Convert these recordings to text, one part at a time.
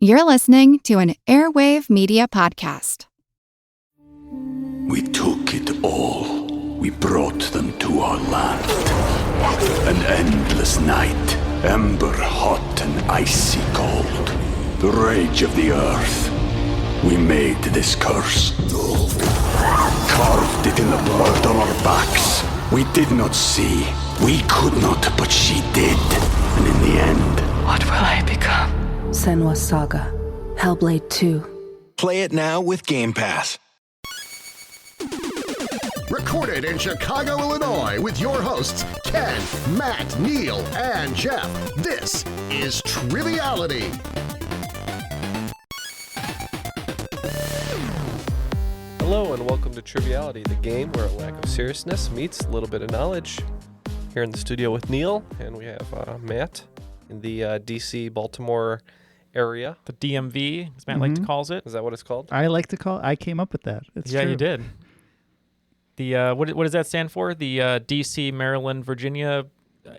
You're listening to an Airwave Media podcast. We took it all. We brought them to our land. An endless night, ember hot and icy cold. The rage of the earth. We made this curse. Carved it in the blood on our backs. We did not see. We could not, but she did. And in the end... What will I become? Senua's Saga. Hellblade 2. Play it now with Game Pass. Recorded in Chicago, Illinois, with your hosts, Ken, Matt, Neal, and Jeff. This is Triviality. Hello and welcome to Triviality, the game where a lack of seriousness meets a little bit of knowledge. Here in the studio with Neal, and we have Matt in the D.C., Baltimore area. The DMV, as Matt like to calls it. Is that what it's called? I like to call. I came up with that. It's yeah, true. you did. The what does that stand for? The D.C., Maryland, Virginia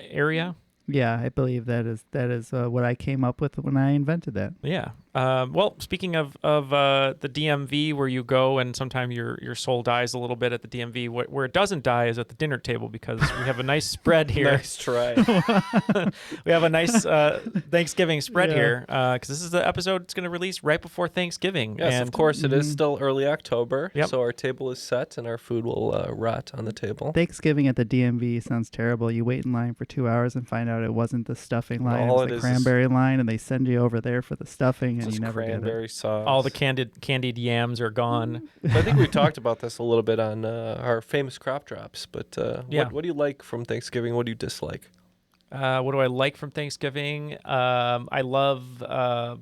area. Yeah, I believe that is what I came up with when I invented that. Yeah. Well, speaking of the DMV, where you go and sometimes your soul dies a little bit at the DMV, where it doesn't die is at the dinner table, because we have a nice spread here. Nice try. We have a nice Thanksgiving spread here, because this is the episode that's going to release right before Thanksgiving. Yes, and of course, it is still early October, Yep. so our table is set and our food will rot on the table. Thanksgiving at the DMV sounds terrible. You wait in line for 2 hours and find out it wasn't the stuffing line, All it it was the is cranberry line, and they send you over there for the stuffing, and Just you never get cranberry it. sauce. all the candied yams are gone. I think we talked about this a little bit on our famous crop drops, but Yeah. what do you like from Thanksgiving? What do you dislike? What do I like from Thanksgiving? I love,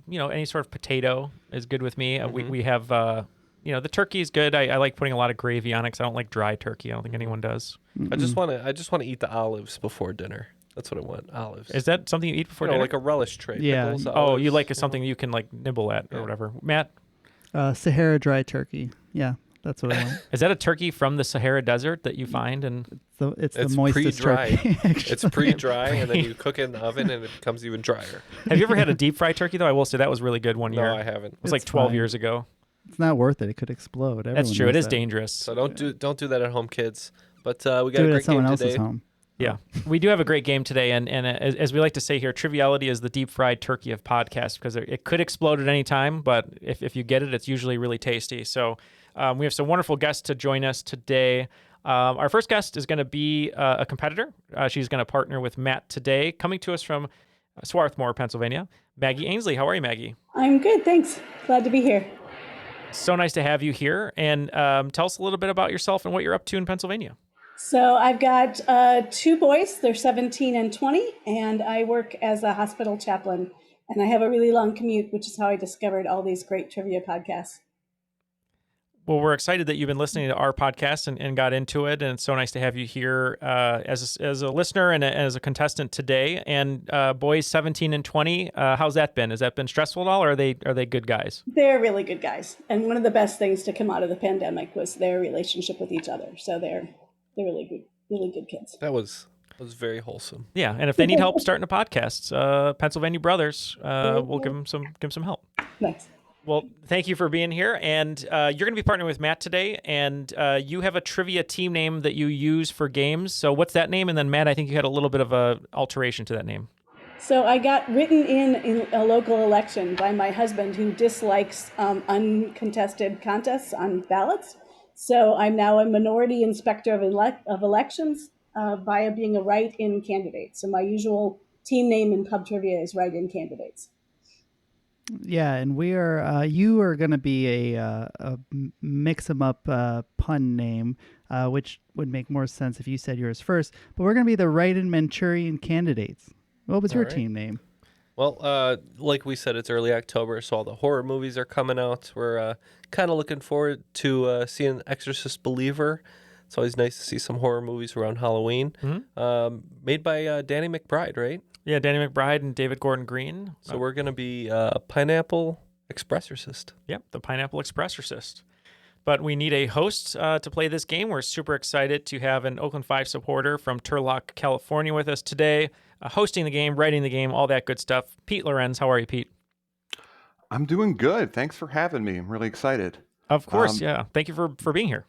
any sort of potato is good with me. We have, the turkey is good. I like putting a lot of gravy on it because I don't like dry turkey. I don't think anyone does. I just want to eat the olives before dinner. That's what I want. Olives. Is that something you eat before dinner? Like a relish tray. Yeah. Pickles, Oh, olives, you like something you can like nibble at or whatever. Matt, Sahara dry turkey. Yeah, that's what I want. is that a turkey from the Sahara Desert that you find? And It's the It's moistest pre-dry. turkey. It's pre-dry, and then you cook it in the oven, and it becomes even drier. have you ever had a deep fried turkey though? I will say that was really good one year. No, I haven't. It was like It's 12 fine. years ago. It's not worth it. It could explode. That's Everyone true. It knows is that. dangerous. So don't do that at home, kids. But we got Do a it great at someone game else's today. home. Yeah, we do have a great game today, and as we like to say here, Triviality is the deep fried turkey of podcasts, because it could explode at any time, but if you get it, it's usually really tasty. So we have some wonderful guests to join us today. Our first guest is going to be a competitor. She's going to partner with Matt today, coming to us from Swarthmore, Pennsylvania. Maggie Ainslie, how are you, Maggie? I'm good, thanks. Glad to be here. So nice to have you here, and tell us a little bit about yourself and what you're up to in Pennsylvania. So I've got two boys. They're 17 and 20, and I work as a hospital chaplain. And I have a really long commute, which is how I discovered all these great trivia podcasts. Well, we're excited that you've been listening to our podcast and got into it, and it's so nice to have you here as a listener and as a contestant today. And boys 17 and 20, how's that been? Has that been stressful at all, or are they good guys? They're really good guys. And one of the best things to come out of the pandemic was their relationship with each other. So they're really good kids. That was very wholesome. Yeah, and if they need help starting a podcast, Pennsylvania Brothers, we'll give them some help. Nice. Well, thank you for being here, and you're going to be partnering with Matt today, and you have a trivia team name that you use for games. So what's that name? And then Matt, I think you had a little bit of a alteration to that name. So I got written in a local election by my husband, who dislikes uncontested contests on ballots. So I'm now a minority inspector of elections via being a write-in candidate. So my usual team name in pub trivia is write-in candidates. Yeah, and we are. You are going to be a mix 'em up pun name, which would make more sense if you said yours first. But we're going to be the write-in Manchurian candidates. What was your team name? Well, like we said, it's early October, so all the horror movies are coming out. We're kind of looking forward to seeing Exorcist Believer. It's always nice to see some horror movies around Halloween. Made by Danny McBride, right? Yeah, Danny McBride and David Gordon Green. So we're going to be Pineapple Expressorcist. Yep, the Pineapple Expressorcist. But we need a host to play this game. We're super excited to have an Oakland 5 supporter from Turlock, California with us today, hosting the game, writing the game, all that good stuff. Pete Lorenz, how are you, Pete? I'm doing good. Thanks for having me. I'm really excited. Of course, yeah. Thank you for being here.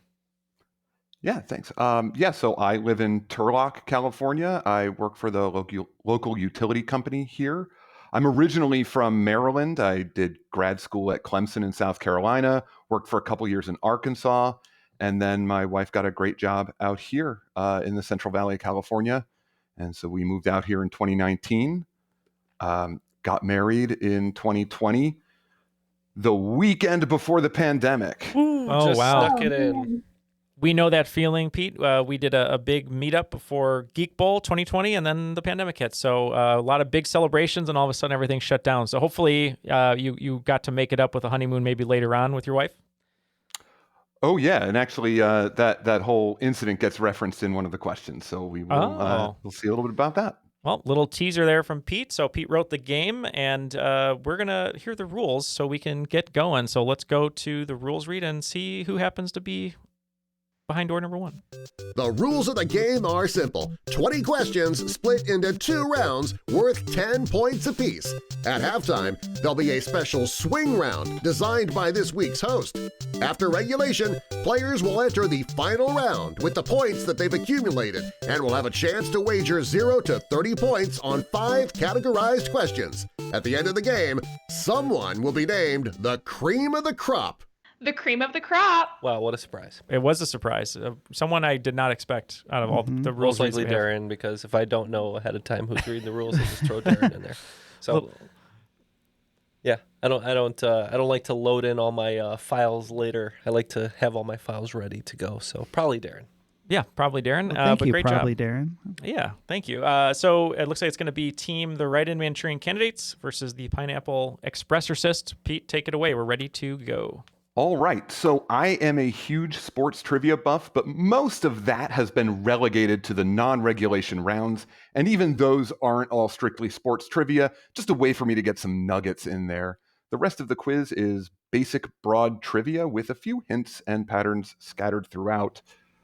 Yeah, thanks. So I live in Turlock, California. I work for the local utility company here. I'm originally from Maryland. I did grad school at Clemson in South Carolina, worked for a couple years in Arkansas, and then my wife got a great job out here in the Central Valley of California. And so we moved out here in 2019, got married in 2020, the weekend before the pandemic. Oh, Just wow. snuck it in. We know that feeling, Pete. We did a big meetup before Geek Bowl 2020, and then the pandemic hit. So a lot of big celebrations, and all of a sudden everything shut down. So hopefully you got to make it up with a honeymoon maybe later on with your wife. Oh yeah, and actually that whole incident gets referenced in one of the questions. So we will we'll see a little bit about that. Well, little teaser there from Pete. So Pete wrote the game, and we're going to hear the rules so we can get going. So let's go to the rules read and see who happens to be behind door number 1. The rules of the game are simple. 20 questions split into 2 rounds worth 10 points apiece. At halftime, there'll be a special swing round designed by this week's host. After regulation, players will enter the final round with the points that they've accumulated and will have a chance to wager 0 to 30 points on 5 categorized questions. At the end of the game, someone will be named the cream of the crop. The cream of the crop. Wow, what a surprise. It was a surprise. Someone I did not expect out of all the rules. Most likely Darren, because if I don't know ahead of time who's reading the rules, I just throw Darren in there. So, yeah, I don't like to load in all my files later. I like to have all my files ready to go. So probably Darren. Yeah, probably Darren. Well, thank you, great probably job. Darren. Yeah, thank you. So it looks like it's going to be Team the Write-In Manchurian Candidates versus the Pineapple Expressorcist. Pete, take it away. We're ready to go. All right, so I am a huge sports trivia buff, but most of that has been relegated to the non-regulation rounds, and even those aren't all strictly sports trivia, just a way for me to get some nuggets in there. The rest of the quiz is basic broad trivia with a few hints and patterns scattered throughout.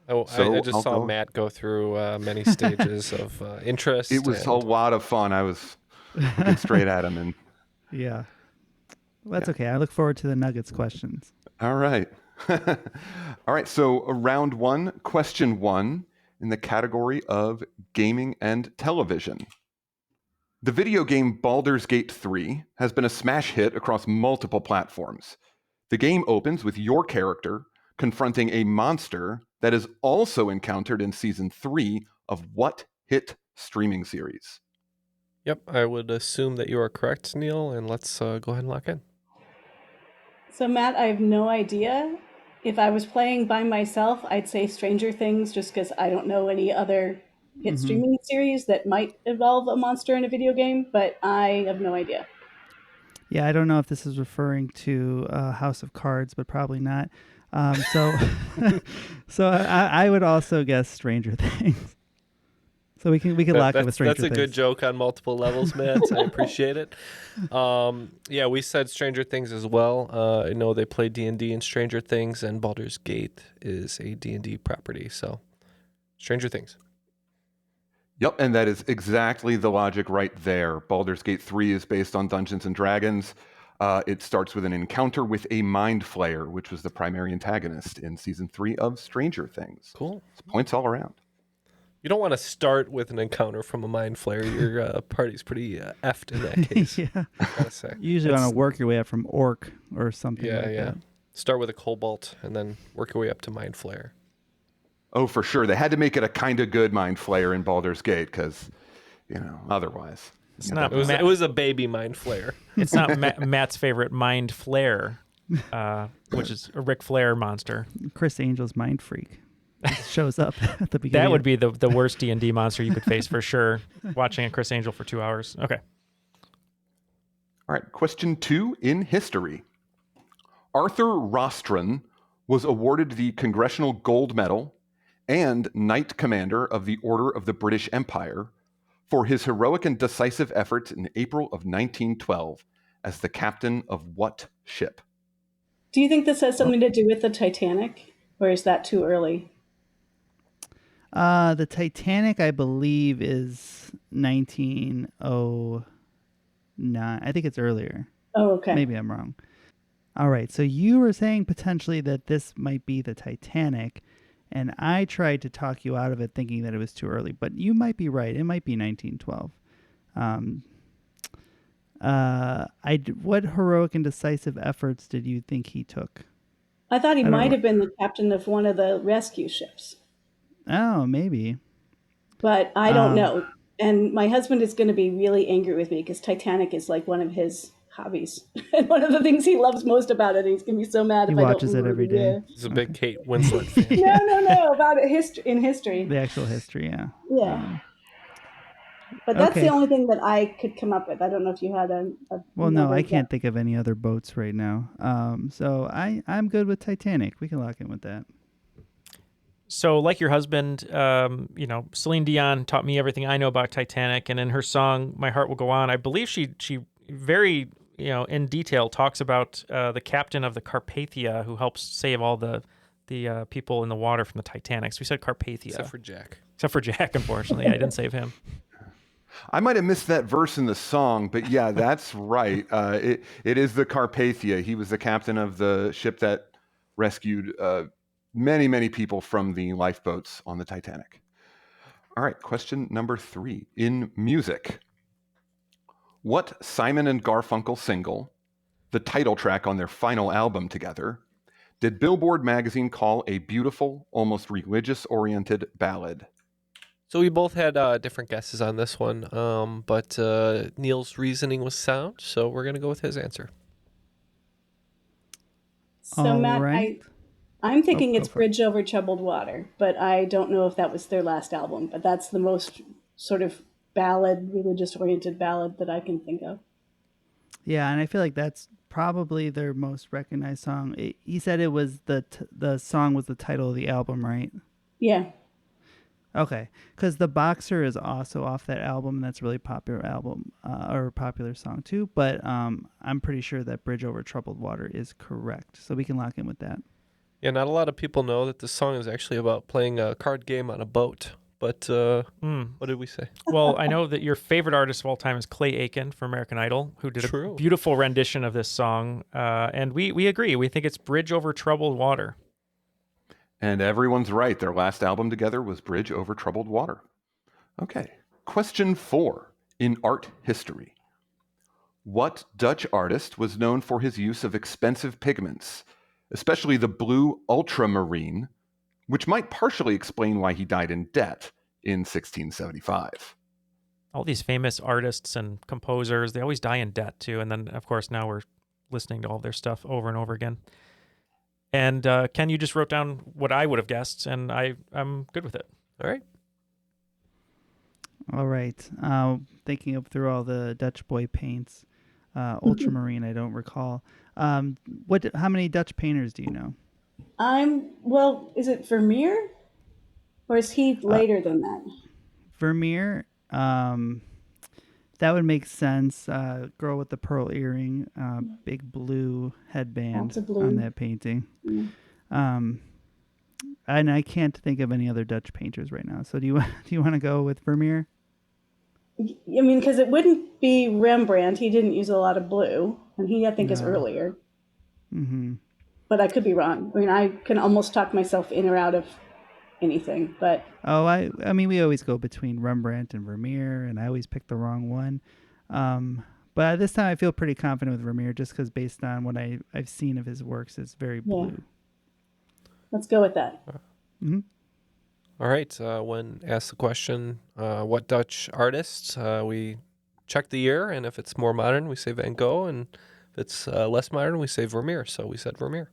Oh, so I just saw Matt go through many stages of interest. It was a lot of fun. I was looking straight at him. Yeah. Well, that's okay. I look forward to the Nuggets questions. All right. All right. So round 1, question 1 in the category of gaming and television. The video game Baldur's Gate 3 has been a smash hit across multiple platforms. The game opens with your character confronting a monster that is also encountered in season 3 of what hit streaming series? Yep, I would assume that you are correct, Neil, and let's go ahead and lock in. So Matt, I have no idea. If I was playing by myself, I'd say Stranger Things just because I don't know any other hit streaming series that might involve a monster in a video game, but I have no idea. Yeah, I don't know if this is referring to House of Cards, but probably not. So I would also guess Stranger Things. So we can lock it with Stranger Things. That's a good joke on multiple levels, Matt. I appreciate it. Yeah, we said Stranger Things as well. I know they play D&D in Stranger Things, and Baldur's Gate is a D&D property. So Stranger Things. Yep, and that is exactly the logic right there. Baldur's Gate 3 is based on Dungeons & Dragons. It starts with an encounter with a Mind Flayer, which was the primary antagonist in Season 3 of Stranger Things. Cool. It's points all around. You don't want to start with an encounter from a Mind Flayer. Your party's pretty effed in that case. Yeah. I gotta say. You usually want to work your way up from Orc or something like that. Start with a Cobalt and then work your way up to Mind Flayer. Oh, for sure. They had to make it a kind of good Mind Flayer in Baldur's Gate because, otherwise. It's not. It was a baby Mind Flayer. It's not Matt's favorite Mind Flayer, which is a Ric Flair monster. Chris Angel's Mind Freak shows up at the beginning. That would be the worst D&D monster you could face for sure. Watching a Chris Angel for 2 hours. Okay. All right. Question 2 in history. Arthur Rostron was awarded the Congressional Gold Medal and Knight Commander of the Order of the British Empire for his heroic and decisive efforts in April of 1912 as the captain of what ship? Do you think this has something to do with the Titanic, or is that too early? The Titanic, I believe, is 1909. I think it's earlier. Oh, okay. Maybe I'm wrong. All right. So you were saying potentially that this might be the Titanic, and I tried to talk you out of it thinking that it was too early, but you might be right. It might be 1912. What heroic and decisive efforts did you think he took? I thought he I don't might know. have been the captain of one of the rescue ships, Oh, maybe. but I don't know. And my husband is going to be really angry with me because Titanic is like one of his hobbies and one of the things he loves most about it. He's going to be so mad He if I don't watches it remember every the day. year. He's a big Kate Winslet fan. No, about it in history. The actual history, yeah. Yeah. But that's okay. the only thing that I could come up with. I don't know if you had Well, no, I another can't think of any other boats right now. So I'm good with Titanic. We can lock in with that. So, like your husband, Celine Dion taught me everything I know about Titanic, and in her song "My Heart Will Go On," I believe she very in detail talks about the captain of the Carpathia who helps save all the people in the water from the Titanic. So we said Carpathia, Except for Jack. Except for Jack, unfortunately, I didn't save him. I might have missed that verse in the song, but yeah, that's right. It is the Carpathia. He was the captain of the ship that rescued many, many people from the lifeboats on the Titanic. All right, question number 3. In music, what Simon and Garfunkel single, the title track on their final album together, did Billboard magazine call a beautiful, almost religious-oriented ballad? So we both had different guesses on this one, but Neal's reasoning was sound, so we're going to go with his answer. So, Matt, right. I'm thinking go it's for it. Bridge Over Troubled Water, but I don't know if that was their last album. But that's the most sort of ballad, religious-oriented ballad that I can think of. Yeah, and I feel like that's probably their most recognized song. He said it was the song was the title of the album, right? Yeah. Okay, because The Boxer is also off that album, and that's a really popular album, or a popular song too. But I'm pretty sure that Bridge Over Troubled Water is correct, so we can lock in with that. Yeah, not a lot of people know that this song is actually about playing a card game on a boat. But what did we say? Well, I know that your favorite artist of all time is Clay Aiken from American Idol, who did a beautiful rendition of this song. And we agree. We think it's Bridge Over Troubled Water. And everyone's right. Their last album together was Bridge Over Troubled Water. Okay. Question 4. In art history, what Dutch artist was known for his use of expensive pigments, especially the blue ultramarine, which might partially explain why he died in debt in 1675? All these famous artists and composers, they always die in debt too. And then, of course, now we're listening to all their stuff over and over again. And Ken, you just wrote down what I would have guessed, and I'm good with it. All right. All right. Thinking up through all the Dutch boy paints, ultramarine, I don't recall. How many Dutch painters do you know? Is it Vermeer? Or is he later than that? Vermeer, that would make sense. Girl with the pearl earring, big blue headband Lots of blue. on that painting. And I can't think of any other Dutch painters right now. So do you want to go with Vermeer? I mean, because it wouldn't be Rembrandt. He didn't use a lot of blue, and he, I think, is earlier. Mm-hmm. But I could be wrong. I mean, I can almost talk myself in or out of anything, but... Oh, I mean, we always go between Rembrandt and Vermeer, and I always pick the wrong one. But this time I feel pretty confident with Vermeer, just because based on what I've seen of his works, it's very blue. Yeah. Let's go with that. Mm-hmm. All right. When asked the question, what Dutch artist, we check the year, and if it's more modern, we say Van Gogh, and if it's less modern, we say Vermeer. So we said Vermeer.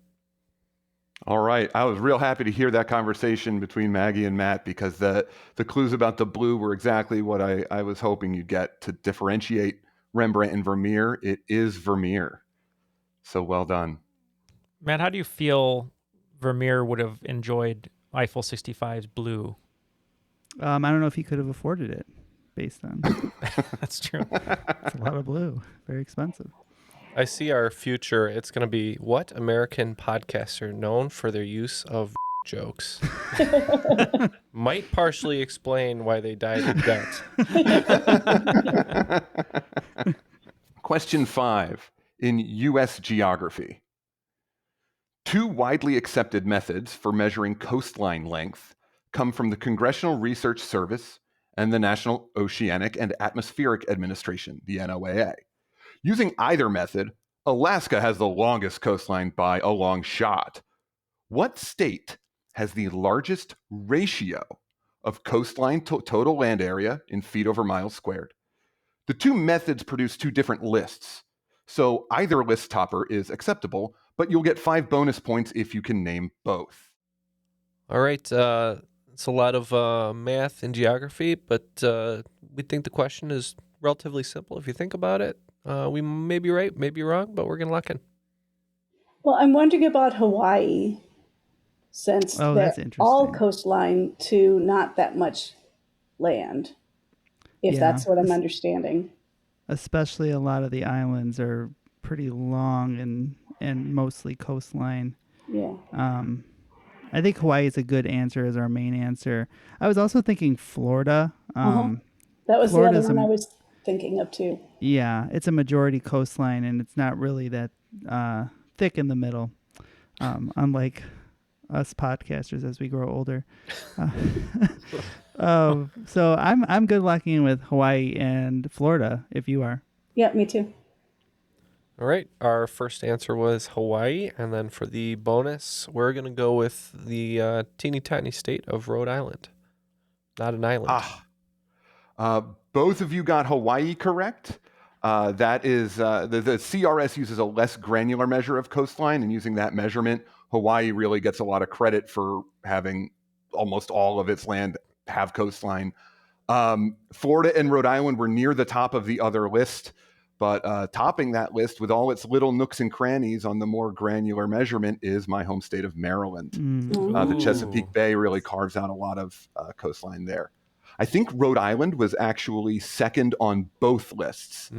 All right. I was real happy to hear that conversation between Maggie and Matt, because the clues about the blue were exactly what I was hoping you'd get to differentiate Rembrandt and Vermeer. It is Vermeer. So well done. Matt, how do you feel Vermeer would have enjoyed Eiffel 65's blue? I don't know if he could have afforded it based on... That's true. It's a lot of blue. Very expensive. I see our future. It's going to be what American podcasts are known for their use of jokes. Might partially explain why they died in debt. Question 5. in U.S. geography. Two widely accepted methods for measuring coastline length come from the Congressional Research Service and the National Oceanic and Atmospheric Administration, the NOAA. Using either method, Alaska has the longest coastline by a long shot. What state has the largest ratio of coastline to total land area in feet over miles squared? The two methods produce two different lists, so either list topper is acceptable, but you'll get 5 bonus points if you can name both. All right. It's a lot of math and geography, but we think the question is relatively simple. If you think about it, we may be right, may be wrong, but we're going to lock in. Well, I'm wondering about Hawaii, since Oh, they're that's interesting. all coastline to not that much land, if Yeah. that's what I'm understanding. Especially a lot of the islands are pretty long and mostly coastline. Yeah. I think Hawaii is a good answer as our main answer. I was also thinking Florida. That was Florida's the other one I was thinking of too. Yeah, it's a majority coastline, and it's not really that thick in the middle, unlike us podcasters as we grow older. So I'm good locking in with Hawaii and Florida, if you are. Yeah, me too. All right. Our first answer was Hawaii. And then for the bonus, we're going to go with the teeny tiny state of Rhode Island. Not an island. Both of you got Hawaii correct. That is, the CRS uses a less granular measure of coastline, and using that measurement, Hawaii really gets a lot of credit for having almost all of its land have coastline. Florida and Rhode Island were near the top of the other list, but topping that list with all its little nooks and crannies on the more granular measurement is my home state of Maryland. The Chesapeake Bay really carves out a lot of coastline there. I think Rhode Island was actually second on both lists.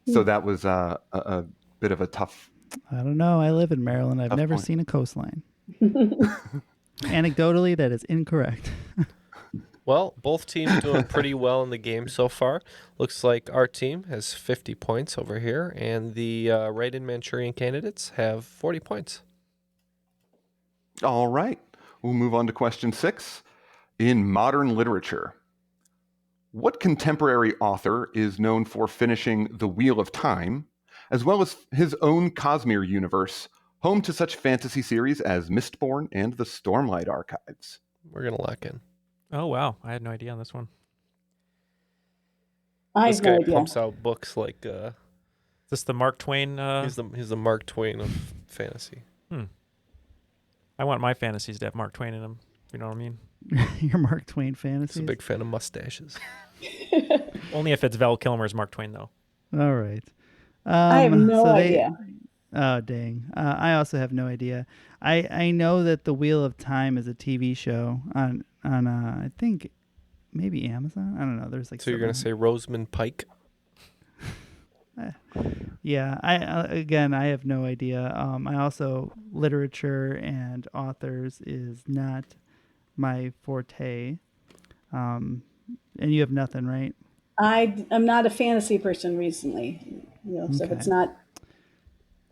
So that was a bit of a tough. I don't know. I live in Maryland. I've never seen a coastline. Anecdotally, that is incorrect. Well, both teams doing pretty well in the game so far. Looks like our team has 50 points over here, and the write-in Manchurian candidates have 40 points. All right. We'll move on to question 6. In modern literature, what contemporary author is known for finishing The Wheel of Time, as well as his own Cosmere universe, home to such fantasy series as Mistborn and the Stormlight Archives? We're going to lock in. Oh, wow. I had no idea on this one. This guy pumps out books like... Is this the Mark Twain? He's the Mark Twain of fantasy. I want my fantasies to have Mark Twain in them. You know what I mean? Your Mark Twain fantasies? He's a big fan of mustaches. Only if it's Val Kilmer's Mark Twain, though. All right. I have no idea. Oh, dang. I also have no idea. I know that The Wheel of Time is a TV show on I think maybe Amazon. I don't know. There's like. So you're gonna say Rosamund Pike? Yeah. I have no idea. I also literature and authors is not my forte. And you have nothing, right? I'm not a fantasy person recently. So if it's not.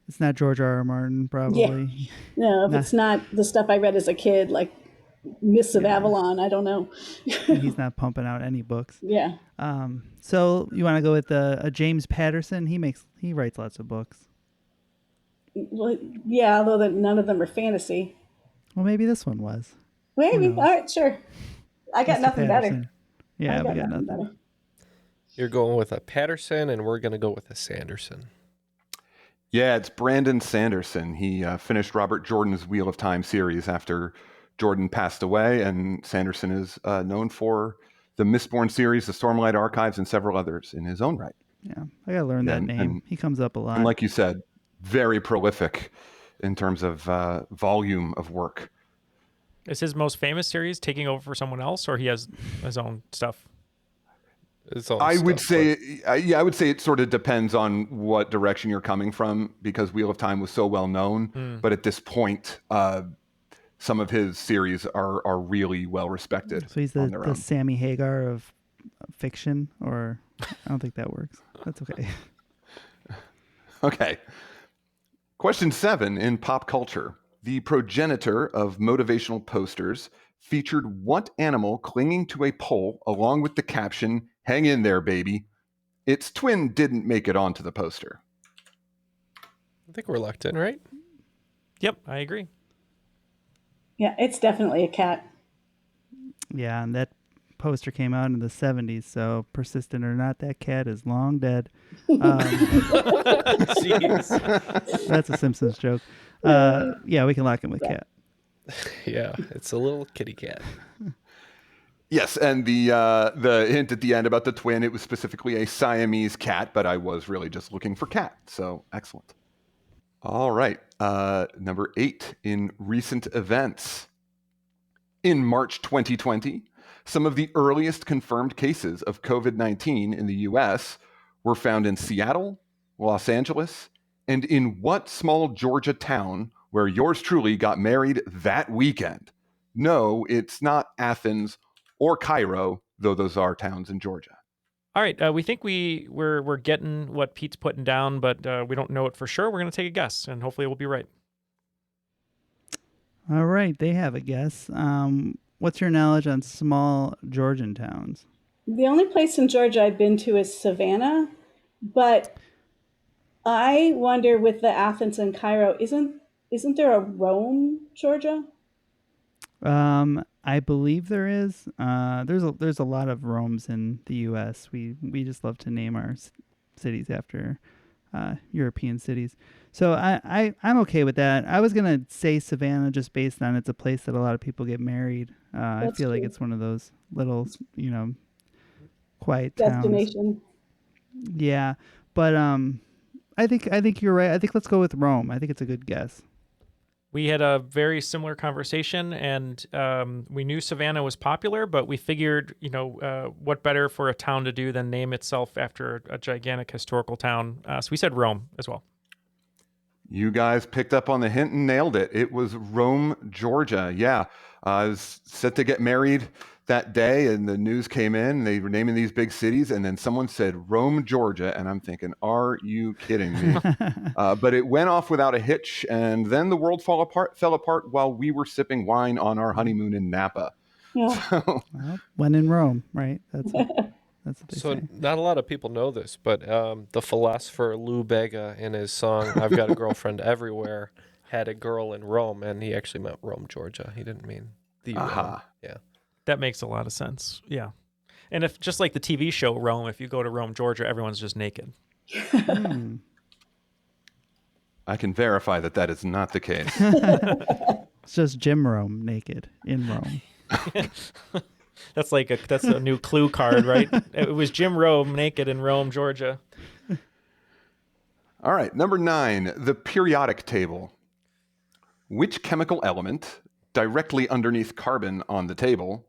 It's not George R.R. Martin, probably. Yeah. No, if it's not the stuff I read as a kid, like Mists of Avalon, I don't know. He's not pumping out any books. Yeah. So you want to go with a James Patterson? He writes lots of books. Well, yeah, although none of them are fantasy. Well, maybe this one was. Maybe. All right, sure. I got Mr. nothing Patterson. better. Yeah, we got nothing better. You're going with a Patterson, and we're going to go with a Sanderson. Yeah, it's Brandon Sanderson. He finished Robert Jordan's Wheel of Time series after Jordan passed away, and Sanderson is known for the Mistborn series, the Stormlight Archives, and several others in his own right. Yeah, I gotta learn that name. He comes up a lot. And like you said, very prolific in terms of volume of work. Is his most famous series taking over for someone else, or he has his own stuff? I would say it sort of depends on what direction you're coming from, because Wheel of Time was so well known. But at this point, some of his series are really well respected. So he's the Sammy Hagar of fiction, or I don't think that works. That's okay. Okay. Question 7 in pop culture. The progenitor of motivational posters featured what animal clinging to a pole along with the caption, "Hang in there, baby." Its twin didn't make it onto the poster. I think we're locked in, right? Yep, I agree. Yeah, it's definitely a cat. Yeah, and that poster came out in the 70s, so persistent or not, that cat is long dead. Jeez. That's a Simpsons joke. Yeah, we can lock in with cat. Yeah, it's a little kitty cat. Yes, and the hint at the end about the twin, it was specifically a Siamese cat, but I was really just looking for cat, so excellent. All right, number 8 in recent events. In March 2020, some of the earliest confirmed cases of COVID-19 in the U.S. were found in Seattle, Los Angeles, and in what small Georgia town where yours truly got married that weekend? No, it's not Athens or Cairo, though those are towns in Georgia. All right, we think we're getting what Pete's putting down, but we don't know it for sure. We're going to take a guess, and hopefully we'll be right. All right, they have a guess. What's your knowledge on small Georgian towns? The only place in Georgia I've been to is Savannah, but I wonder with the Athens and Cairo, isn't there a Rome, Georgia? I believe there is. There's a lot of Romes in the U.S. We just love to name our cities after European cities. So I'm okay with that. I was gonna say Savannah just based on it's a place that a lot of people get married. I feel like it's one of those little, quiet towns. Destination. Yeah, but I think you're right. I think let's go with Rome. I think it's a good guess. We had a very similar conversation, and we knew Savannah was popular, but we figured, what better for a town to do than name itself after a gigantic historical town. So we said Rome as well. You guys picked up on the hint and nailed it. It was Rome, Georgia. Yeah. I was set to get married that day, and the news came in. They were naming these big cities, and then someone said Rome, Georgia, and I'm thinking, are you kidding me? But it went off without a hitch, and then the world fell apart while we were sipping wine on our honeymoon in Napa. Yeah. So, well, when in Rome, right? That's what they say. Not a lot of people know this, but the philosopher Lou Bega in his song "I've Got a Girlfriend Everywhere" had a girl in Rome, and he actually meant Rome, Georgia. He didn't mean the Rome. Yeah. That makes a lot of sense. Yeah. And if just like the TV show Rome, if you go to Rome, Georgia, everyone's just naked. I can verify that is not the case. It's just Jim Rome naked in Rome. That's a new clue card, right? It was Jim Rome naked in Rome, Georgia. All right, number 9, the periodic table. Which chemical element, directly underneath carbon on the table,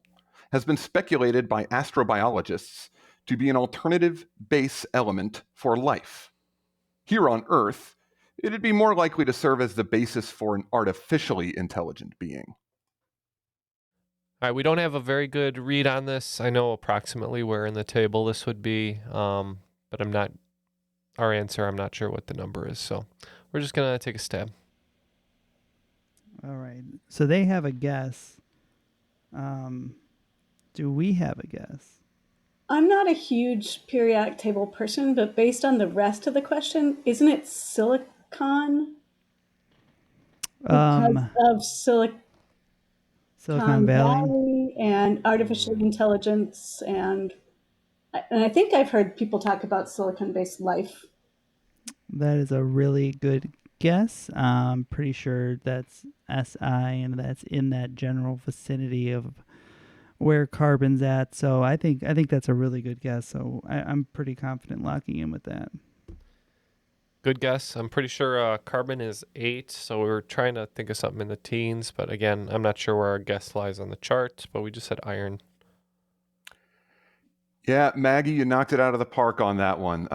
has been speculated by astrobiologists to be an alternative base element for life? Here on Earth, it'd be more likely to serve as the basis for an artificially intelligent being. All right, we don't have a very good read on this. I know approximately where in the table this would be, but I'm not sure what the number is. So we're just going to take a stab. All right. So they have a guess. Do we have a guess? I'm not a huge periodic table person, but based on the rest of the question, isn't it silicon? Because of Silicon Valley and artificial intelligence, and I think I've heard people talk about silicon-based life. That is a really good guess. I'm pretty sure that's SI, and that's in that general vicinity of where carbon's at. So I think that's a really good guess. So I'm pretty confident locking in with that. Good guess. I'm pretty sure carbon is 8, so we were trying to think of something in the teens, but again, I'm not sure where our guess lies on the chart, but we just said iron. Yeah, Maggie, you knocked it out of the park on that one.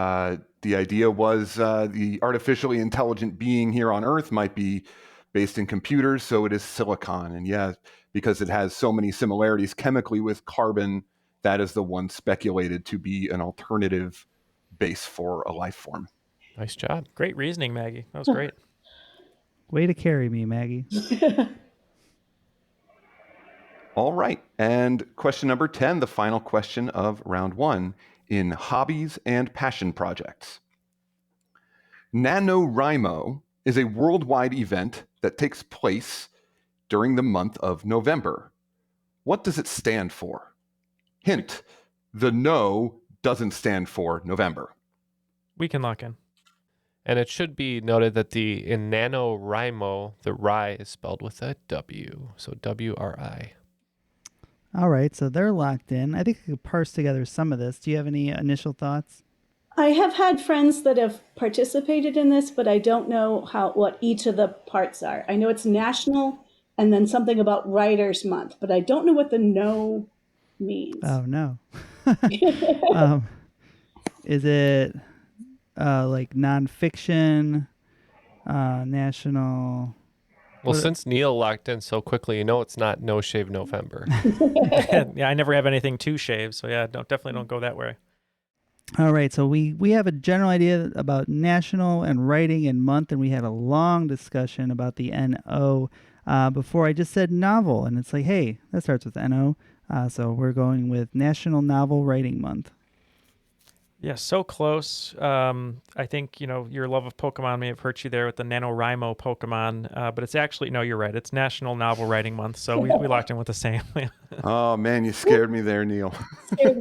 The idea was the artificially intelligent being here on Earth might be based in computers, so it is silicon. And yeah, because it has so many similarities chemically with carbon, that is the one speculated to be an alternative base for a life form. Nice job. Great reasoning, Maggie. That was great. Way to carry me, Maggie. All right. And question number 10, the final question of round 1 in hobbies and passion projects. NaNoWriMo is a worldwide event that takes place during the month of November. What does it stand for? Hint, the no doesn't stand for November. We can lock in. And it should be noted that in NaNoWriMo, the rye is spelled with a W. So W-R-I. All right, so they're locked in. I think I could parse together some of this. Do you have any initial thoughts? I have had friends that have participated in this, but I don't know what each of the parts are. I know it's national and then something about Writers Month, but I don't know what the no means. Oh, no. Is it like nonfiction, national? Well, since Neal locked in so quickly, it's not No Shave November. Yeah, I never have anything to shave, so yeah, definitely don't go that way. All right, so we have a general idea about national and writing and month, and we had a long discussion about the NO before I just said novel, and it's like, hey, that starts with NO, so we're going with National Novel Writing Month. Yeah, so close. I think, your love of Pokemon may have hurt you there with the NaNoWriMo Pokemon, but it's actually, no, you're right. It's National Novel Writing Month, so we locked in with the same. Oh, man, you scared me there, Neal.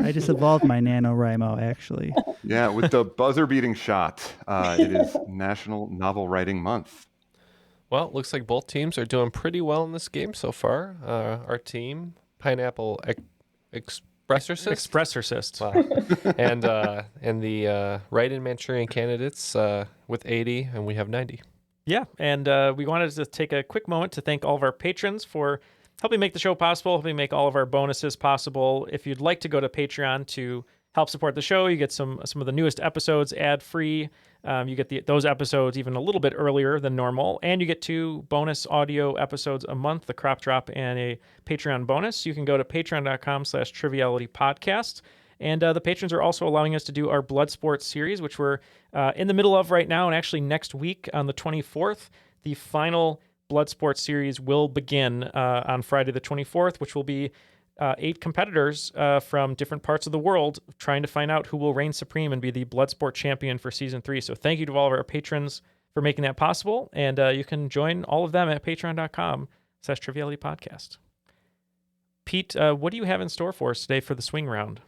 I just evolved my NaNoWriMo, actually. Yeah, with the buzzer-beating shot, it is National Novel Writing Month. Well, it looks like both teams are doing pretty well in this game so far. Our team, Pineapple Expressorcist. Wow. and the write-in Manchurian candidates with 80, and we have 90. Yeah, and we wanted to take a quick moment to thank all of our patrons for helping make the show possible, helping make all of our bonuses possible. If you'd like to go to Patreon to help support the show, you get some of the newest episodes ad-free. You get those episodes even a little bit earlier than normal, and you get 2 bonus audio episodes a month, the Crop Drop and a Patreon bonus. You can go to patreon.com/trivialitypodcast. And the patrons are also allowing us to do our Bloodsport series, which we're in the middle of right now. And actually next week on the 24th, the final Bloodsport series will begin on Friday the 24th, which will be 8 competitors from different parts of the world trying to find out who will reign supreme and be the Bloodsport champion for Season 3. So thank you to all of our patrons for making that possible. And you can join all of them at patreon.com/trivialitypodcast. Pete, what do you have in store for us today for the swing round?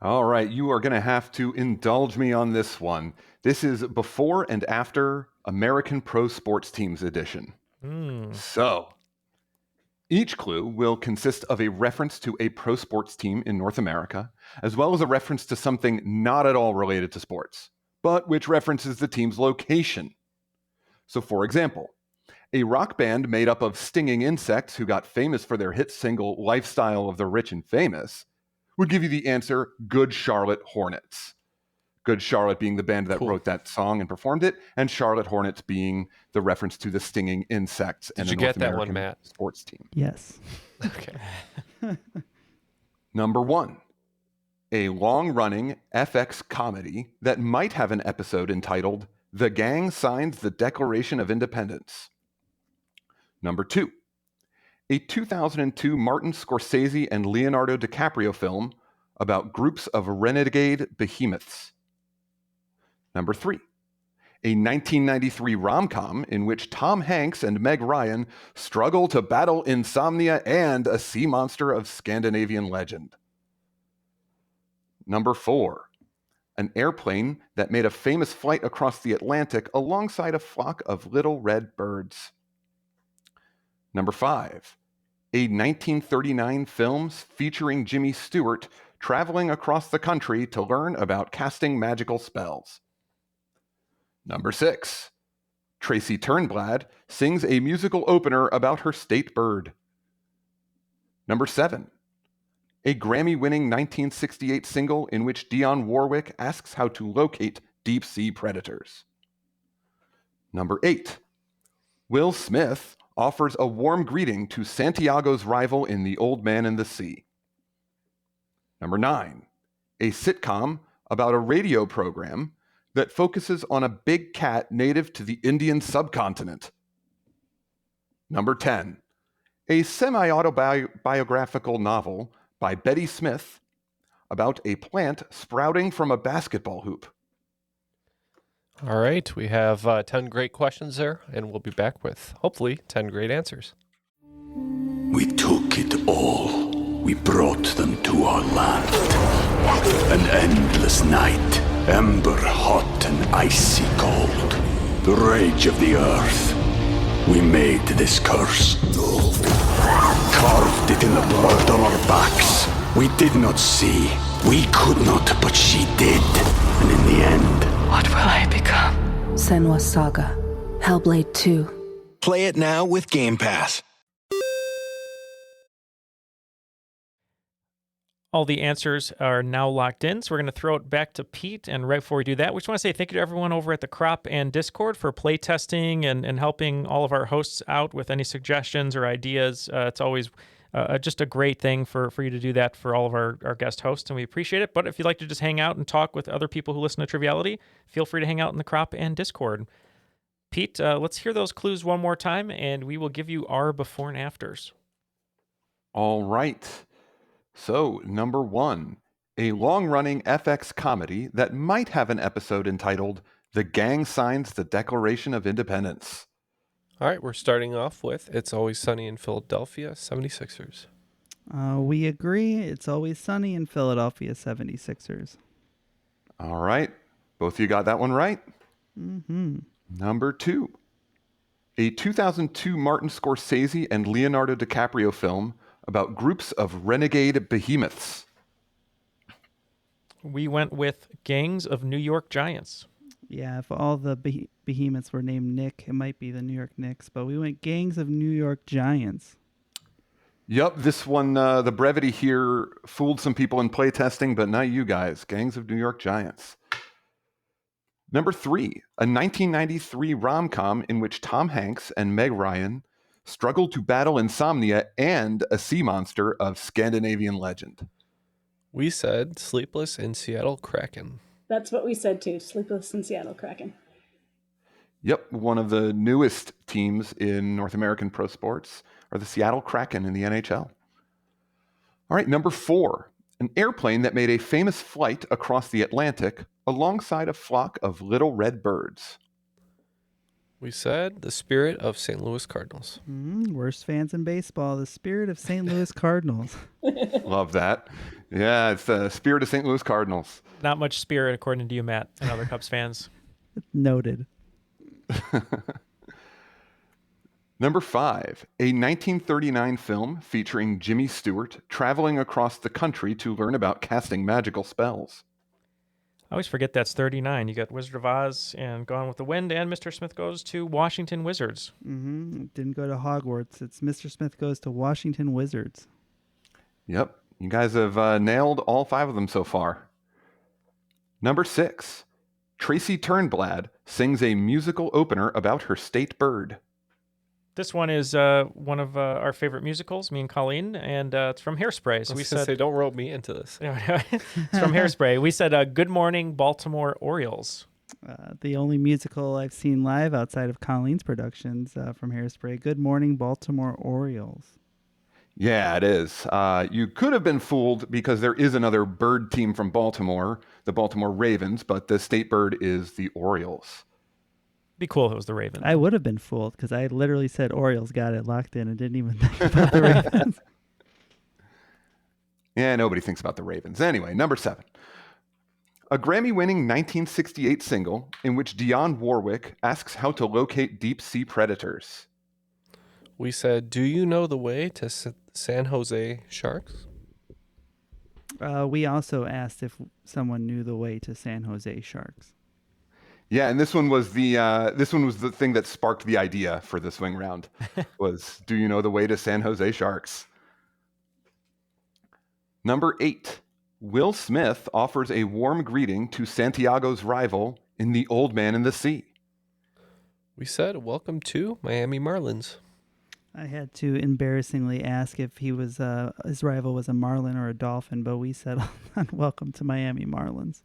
All right, you are going to have to indulge me on this one. This is Before and After American Pro Sports Teams Edition. So, each clue will consist of a reference to a pro sports team in North America, as well as a reference to something not at all related to sports, but which references the team's location. So, for example, a rock band made up of stinging insects who got famous for their hit single Lifestyle of the Rich and Famous would give you the answer Good Charlotte Hornets. Good Charlotte being the band that wrote that song and performed it, and Charlotte Hornets being the reference to the stinging insects and the North American Matt? Sports team. Yes. Okay. Number 1, a long-running FX comedy that might have an episode entitled The Gang Signs the Declaration of Independence. Number 2, a 2002 Martin Scorsese and Leonardo DiCaprio film about groups of renegade behemoths. Number 3, a 1993 rom-com in which Tom Hanks and Meg Ryan struggle to battle insomnia and a sea monster of Scandinavian legend. Number 4, an airplane that made a famous flight across the Atlantic alongside a flock of little red birds. Number 5, a 1939 film featuring Jimmy Stewart traveling across the country to learn about casting magical spells. Number 6, Tracy Turnblad sings a musical opener about her state bird. Number 7, a Grammy-winning 1968 single in which Dionne Warwick asks how to locate deep-sea predators. Number 8, Will Smith offers a warm greeting to Santiago's rival in The Old Man and the Sea. Number 9, a sitcom about a radio program that focuses on a big cat native to the Indian subcontinent? Number 10, a semi-autobiographical novel by Betty Smith about a plant sprouting from a basketball hoop. All right, we have 10 great questions there, and we'll be back with, hopefully, 10 great answers. We took it all. We brought them to our land. An endless night, ember hot and icy cold. The rage of the earth. We made this curse. Carved it in the blood on our backs. We did not see. We could not, but she did. And in the end, What will I become? Senua's Saga. Hellblade 2. Play it now with Game Pass. All the answers are now locked in, so we're going to throw it back to Pete. And right before we do that, we just want to say thank you to everyone over at the Crop and Discord for play testing and helping all of our hosts out with any suggestions or ideas. It's always just a great thing for you to do that for all of our guest hosts, and we appreciate it. But if you'd like to just hang out and talk with other people who listen to Triviality, feel free to hang out in the Crop and Discord. Pete, let's hear those clues one more time, and we will give you our before and afters. All right. So, number 1, a long-running FX comedy that might have an episode entitled The Gang Signs the Declaration of Independence. All right, we're starting off with It's Always Sunny in Philadelphia, 76ers. We agree. It's Always Sunny in Philadelphia 76ers. All right. Both of you got that one right. Mm-hmm. Number 2, a 2002 Martin Scorsese and Leonardo DiCaprio film about groups of renegade behemoths. We went with Gangs of New York Giants. Yeah, if all the behemoths were named Nick, it might be the New York Knicks, but we went Gangs of New York Giants. Yep, this one, the brevity here fooled some people in playtesting, but not you guys. Gangs of New York Giants. Number 3, a 1993 rom-com in which Tom Hanks and Meg Ryan struggle to battle insomnia and a sea monster of Scandinavian legend. We said Sleepless in Seattle Kraken. That's what we said too. Sleepless in Seattle Kraken. Yep, one of the newest teams in North American pro sports are the Seattle Kraken in the NHL. All right, number 4, an airplane that made a famous flight across the Atlantic alongside a flock of little red birds. We said The Spirit of St. Louis Cardinals. Worst fans in baseball, the Spirit of St. Louis Cardinals. Love that. Yeah, it's the Spirit of St. Louis Cardinals. Not much spirit, according to you, Matt, and other Cubs fans. Noted. Number 5, a 1939 film featuring Jimmy Stewart traveling across the country to learn about casting magical spells. I always forget that's 39. You got Wizard of Oz and Gone with the Wind, and Mr. Smith Goes to Washington Wizards. Didn't go to Hogwarts. It's Mr. Smith Goes to Washington Wizards. Yep, you guys have nailed all 5 of them so far. Number 6, Tracy Turnblad sings a musical opener about her state bird. This one is one of our favorite musicals, me and Colleen, and it's from Hairspray. So we said, don't rope me into this. It's from Hairspray. We said, Good Morning, Baltimore Orioles. The only musical I've seen live outside of Colleen's productions from Hairspray, Good Morning, Baltimore Orioles. Yeah, it is. You could have been fooled because there is another bird team from Baltimore, the Baltimore Ravens, but the state bird is the Orioles. Be cool if it was the Ravens. I would have been fooled because I literally said Orioles got it locked in and didn't even think about the Ravens. Yeah, nobody thinks about the Ravens. Anyway, number 7. A Grammy-winning 1968 single in which Dionne Warwick asks how to locate deep-sea predators. We said, do you know the way to San Jose Sharks? We also asked if someone knew the way to San Jose Sharks. Yeah, and this one was the thing that sparked the idea for the swing round. Was do you know the way to San Jose Sharks? Number 8, Will Smith offers a warm greeting to Santiago's rival in The Old Man and the Sea. We said, welcome to Miami Marlins. I had to embarrassingly ask if he was his rival was a marlin or a dolphin, but we said, welcome to Miami Marlins.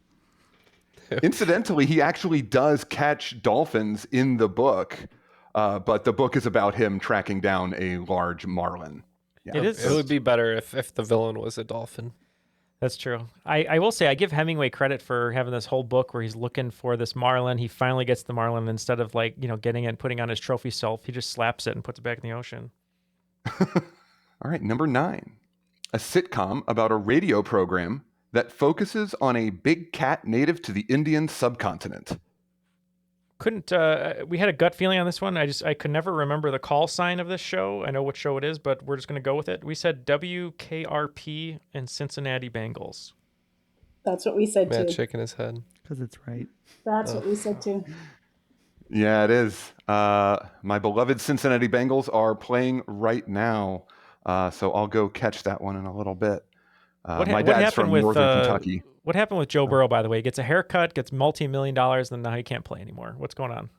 Incidentally, he actually does catch dolphins in the book, but the book is about him tracking down a large marlin. Yeah. It would be better if the villain was a dolphin. That's true. I will say I give Hemingway credit for having this whole book where he's looking for this marlin. He finally gets the marlin. Instead of getting it and putting on his trophy shelf, he just slaps it and puts it back in the ocean. All right, number 9. A sitcom about a radio program that focuses on a big cat native to the Indian subcontinent. We had a gut feeling on this one. I could never remember the call sign of this show. I know what show it is, but we're just going to go with it. We said WKRP and Cincinnati Bengals. That's what we said too. Matt shaking his head. Because it's right. That's what we said too. Yeah, it is. My beloved Cincinnati Bengals are playing right now, so I'll go catch that one in a little bit. My dad's from Northern Kentucky. What happened with Joe Burrow, by the way? He gets a haircut, gets multi-million dollars, and now he can't play anymore. What's going on?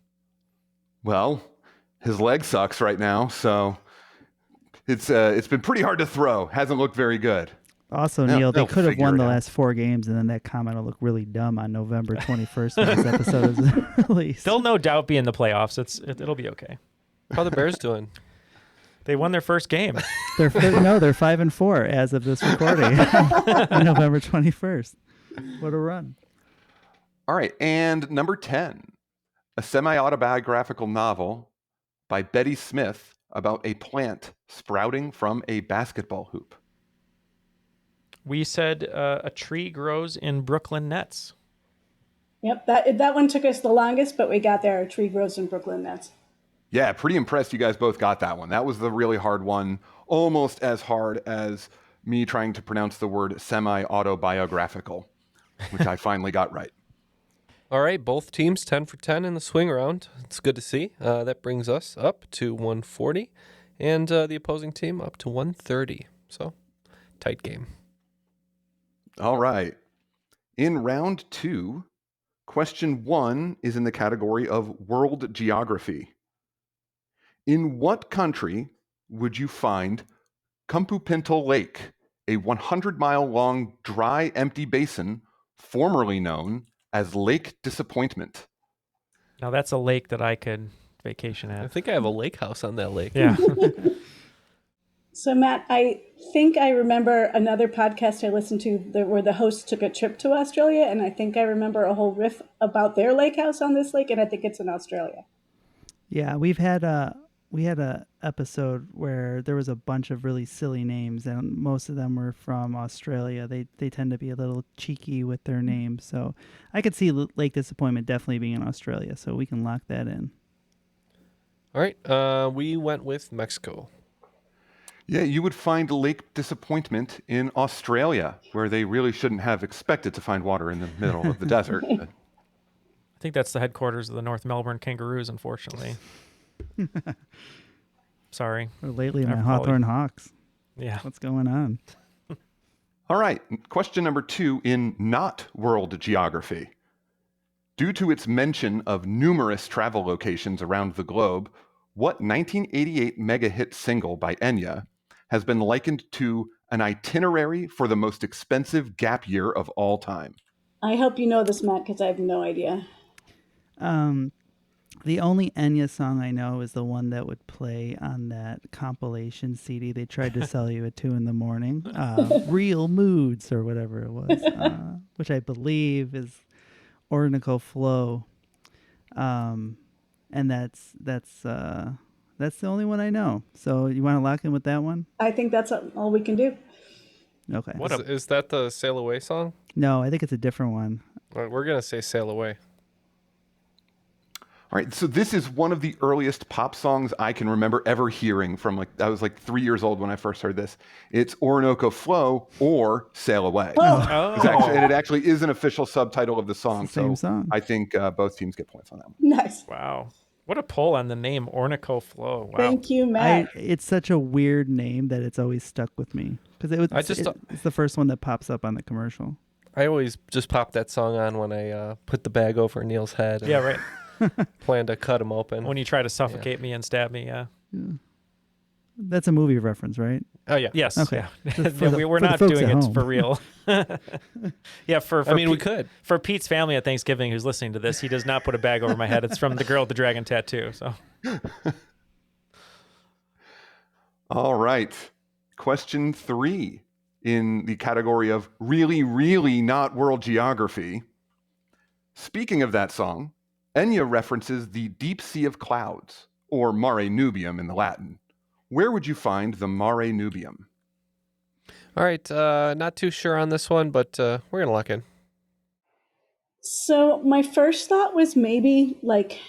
Well, his leg sucks right now, so it's been pretty hard to throw. Hasn't looked very good. Also, Neal, they could have won the last 4 games, and then that comment will look really dumb on November 21st when this episode is released. They'll no doubt be in the playoffs. It'll be okay. How are the Bears doing? They won their first game. They're 5-4 as of this recording on November 21st. What a run. All right, and number 10, a semi-autobiographical novel by Betty Smith about a plant sprouting from a basketball hoop. We said a tree grows in Brooklyn Nets. Yep, that one took us the longest, but we got there. A tree grows in Brooklyn Nets. Yeah, pretty impressed you guys both got that one. That was the really hard one, almost as hard as me trying to pronounce the word semi-autobiographical, which I finally got right. All right, both teams 10 for 10 in the swing round. It's good to see. That brings us up to 140, and the opposing team up to 130. So, tight game. All right. In round 2, question 1 is in the category of world geography. In what country would you find Compupintal Lake, a 100-mile-long dry, empty basin formerly known as Lake Disappointment? Now, that's a lake that I could vacation at. I think I have a lake house on that lake. Yeah. So, Matt, I think I remember another podcast I listened to where the host took a trip to Australia, and I think I remember a whole riff about their lake house on this lake, and I think it's in Australia. Yeah, we had a episode where there was a bunch of really silly names, and most of them were from Australia. They tend to be a little cheeky with their names, so I could see Lake Disappointment definitely being in Australia, so we can lock that in. All right, we went with Mexico. Yeah, you would find Lake Disappointment in Australia, where they really shouldn't have expected to find water in the middle of the desert. I think that's the headquarters of the North Melbourne Kangaroos, unfortunately. Sorry. Or lately, my Hawthorne Hawks. Yeah. What's going on? All right, question number 2 in not world geography. Due to its mention of numerous travel locations around the globe, what 1988 mega hit single by Enya has been likened to an itinerary for the most expensive gap year of all time? I hope you know this, Matt, because I have no idea. The only Enya song I know is the one that would play on that compilation CD they tried to sell you at 2 a.m, Real Moods or whatever it was, which I believe is Ornico Flow. And that's the only one I know. So you want to lock in with that one? I think that's all we can do. Okay. Is that the Sail Away song? No, I think it's a different one. All right, we're going to say Sail Away. All right, so this is one of the earliest pop songs I can remember ever hearing from I was 3 years old when I first heard this. It's Orinoco Flow or Sail Away. Oh. It actually is an official subtitle of the song. It's the same song. I think both teams get points on that one. Nice. Wow. What a pull on the name Ornico Flow. Wow. Thank you, Matt. It's such a weird name that it's always stuck with me. Because it's the first one that pops up on the commercial. I always just pop that song on when I put the bag over Neal's head. Yeah, right. Plan to cut him open. When you try to suffocate me and stab me, yeah. That's a movie reference, right? Oh yeah. Yes. Okay. Yeah. For the- We're for the not folks doing at it home. for real. Yeah. For I mean, we could. For Pete's family at Thanksgiving who's listening to this, he does not put a bag over my head. It's from the girl with the dragon tattoo. So. All right. Question 3 in the category of really, really not world geography. Speaking of that song, Enya references the deep sea of clouds, or mare nubium in the Latin. Where would you find the mare nubium? All right. Not too sure on this one, but we're going to lock in. So my first thought was maybe like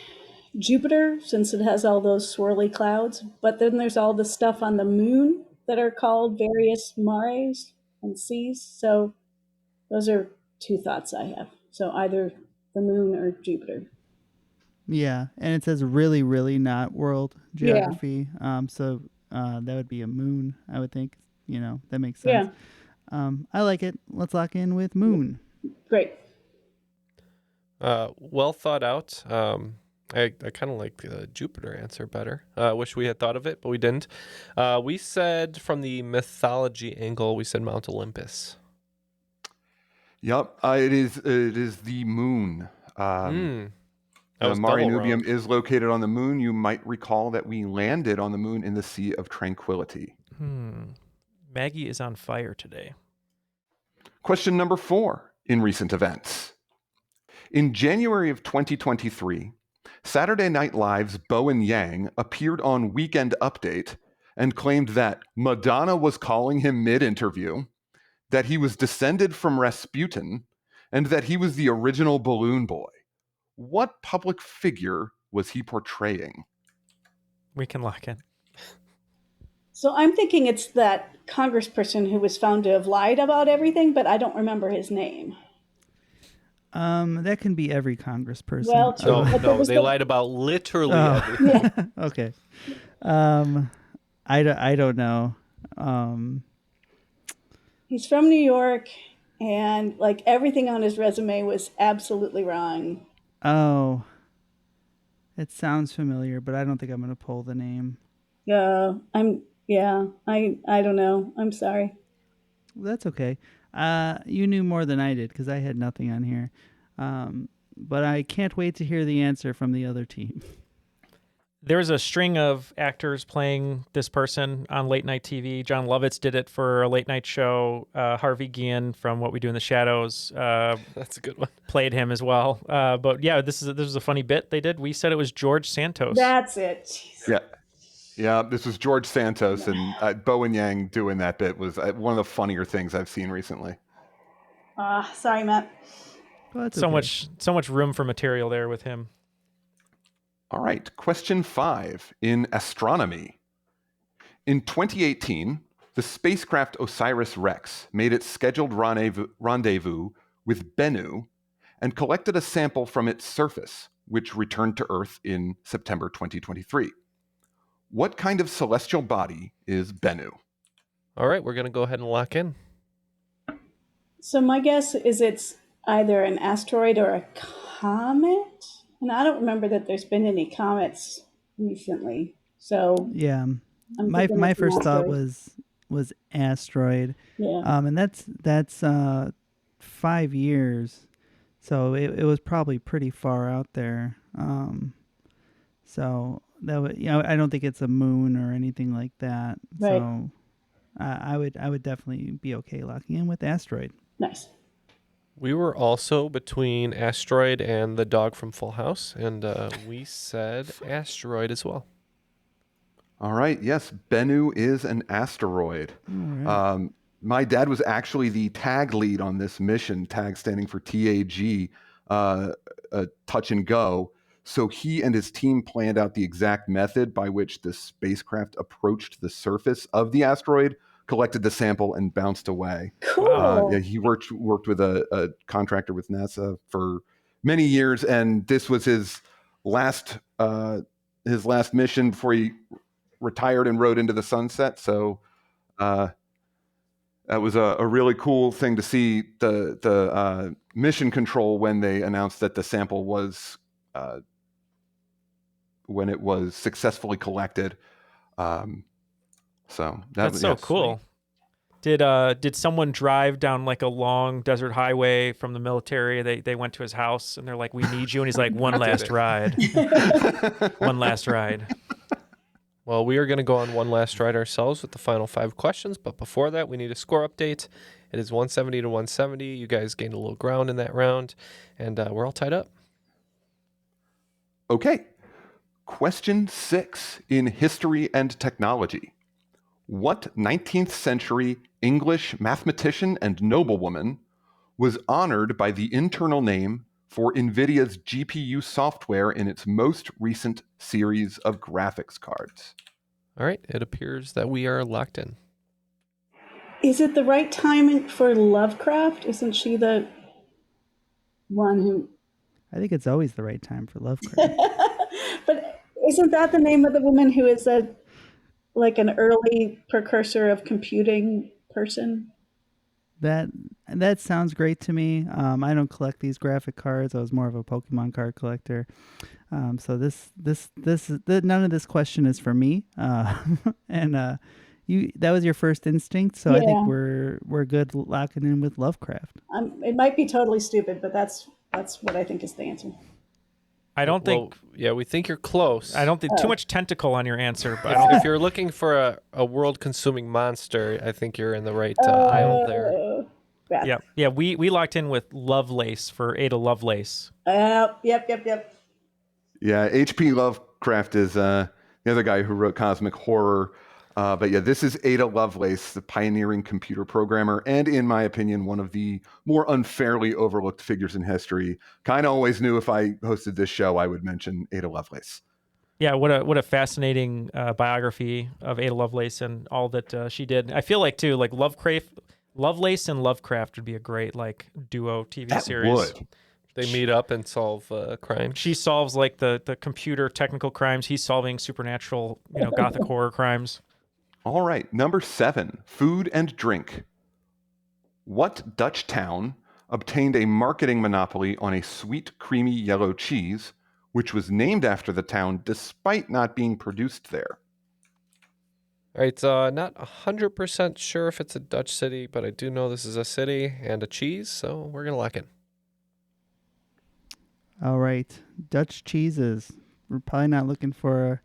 Jupiter, since it has all those swirly clouds. But then there's all the stuff on the moon that are called various mares and seas. So those are two thoughts I have. So either the moon or Jupiter. Yeah, and it says really, really not world geography. So that would be a moon, I would think. That makes sense. Yeah. I like it. Let's lock in with moon. Great. Well thought out. I kind of like the Jupiter answer better. Wish we had thought of it, but we didn't. We said from the mythology angle, we said Mount Olympus. Yep, it is the moon. The Mare Nubium is located on the moon. You might recall that we landed on the moon in the Sea of Tranquility. Maggie is on fire today. Question number 4 in recent events. In January of 2023, Saturday Night Live's Bowen Yang appeared on Weekend Update and claimed that Madonna was calling him mid-interview, that he was descended from Rasputin, and that he was the original Balloon Boy. What public figure was he portraying? We can lock in. So I'm thinking it's that congressperson who was found to have lied about everything, but I don't remember his name. That can be every congressperson. Well, true. No, they lied about literally everything. Okay. I don't know. He's from New York, and like everything on his resume was absolutely wrong. Oh. It sounds familiar, but I don't think I'm going to pull the name. I don't know. I'm sorry. That's okay. You knew more than I did because I had nothing on here. But I can't wait to hear the answer from the other team. There's a string of actors playing this person on late night TV. John Lovitz did it for a late night show. Harvey Guillen from What We Do in the Shadows. That's a good one. Played him as well. But yeah, this is a funny bit they did. We said it was George Santos. That's it. Jeez. Yeah, this was George Santos, and Bowen Yang doing that bit was one of the funnier things I've seen recently. Sorry, Matt. Well, so much room for material there with him. All right, question 5 in astronomy. In 2018, the spacecraft OSIRIS-REx made its scheduled rendezvous with Bennu and collected a sample from its surface, which returned to Earth in September 2023. What kind of celestial body is Bennu? All right, we're going to go ahead and lock in. So my guess is it's either an asteroid or a comet. And I don't remember that there's been any comets recently. So yeah, my first thought was asteroid. Yeah. And that's 5 years, so it was probably pretty far out there. So that would, I don't think it's a moon or anything like that. Right. So I would definitely be okay locking in with asteroid. Nice. We were also between asteroid and the dog from Full House, and we said asteroid as well. All right, yes, Bennu is an asteroid. Right. My dad was actually the tag lead on this mission, tag standing for TAG, touch and go. So he and his team planned out the exact method by which the spacecraft approached the surface of the asteroid, collected the sample, and bounced away. Cool. He worked with a contractor with NASA for many years, and this was his last mission before he retired and rode into the sunset. So that was a really cool thing to see the mission control when they announced that the sample was when it was successfully collected. So that's so cool. Did someone drive down like a long desert highway from the military? They went to his house and they're like, "We need you," and he's like, "One last ride, one last ride." Well, we are going to go on one last ride ourselves with the final 5 questions, but before that, we need a score update. It is 170 to 170. You guys gained a little ground in that round, and we're all tied up. Okay. Question 6 in history and technology. What 19th century English mathematician and noblewoman was honored by the internal name for NVIDIA's GPU software in its most recent series of graphics cards? All right, it appears that we are locked in. Is it the right time for Lovecraft? Isn't she the one who... I think it's always the right time for Lovecraft. But isn't that the name of the woman who is like an early precursor of computing person? That sounds great to me. I don't collect these graphic cards. I was more of a Pokemon card collector. So none of this question is for me. And that was your first instinct. So I think we're good locking in with Lovecraft. It might be totally stupid, but that's what I think is the answer. I don't think. Yeah, we think you're close. I don't think too much tentacle on your answer. But if you're looking for a world-consuming monster, I think you're in the right aisle there. Yeah. We locked in with Lovelace for Ada Lovelace. Yep. Yeah, H.P. Lovecraft is the other guy who wrote Cosmic Horror. But yeah, this is Ada Lovelace, the pioneering computer programmer, and in my opinion, one of the more unfairly overlooked figures in history. Kind of always knew if I hosted this show, I would mention Ada Lovelace. Yeah, what a fascinating biography of Ada Lovelace and all that she did. I feel like too, like Lovelace and Lovecraft would be a great like duo TV series. Would. They meet up and solve crime. She solves like the computer technical crimes. He's solving supernatural, gothic horror crimes. All right, number 7, food and drink. What Dutch town obtained a marketing monopoly on a sweet, creamy yellow cheese, which was named after the town despite not being produced there? All right, not 100% sure if it's a Dutch city, but I do know this is a city and a cheese, so we're going to lock in. All right, Dutch cheeses. We're probably not looking for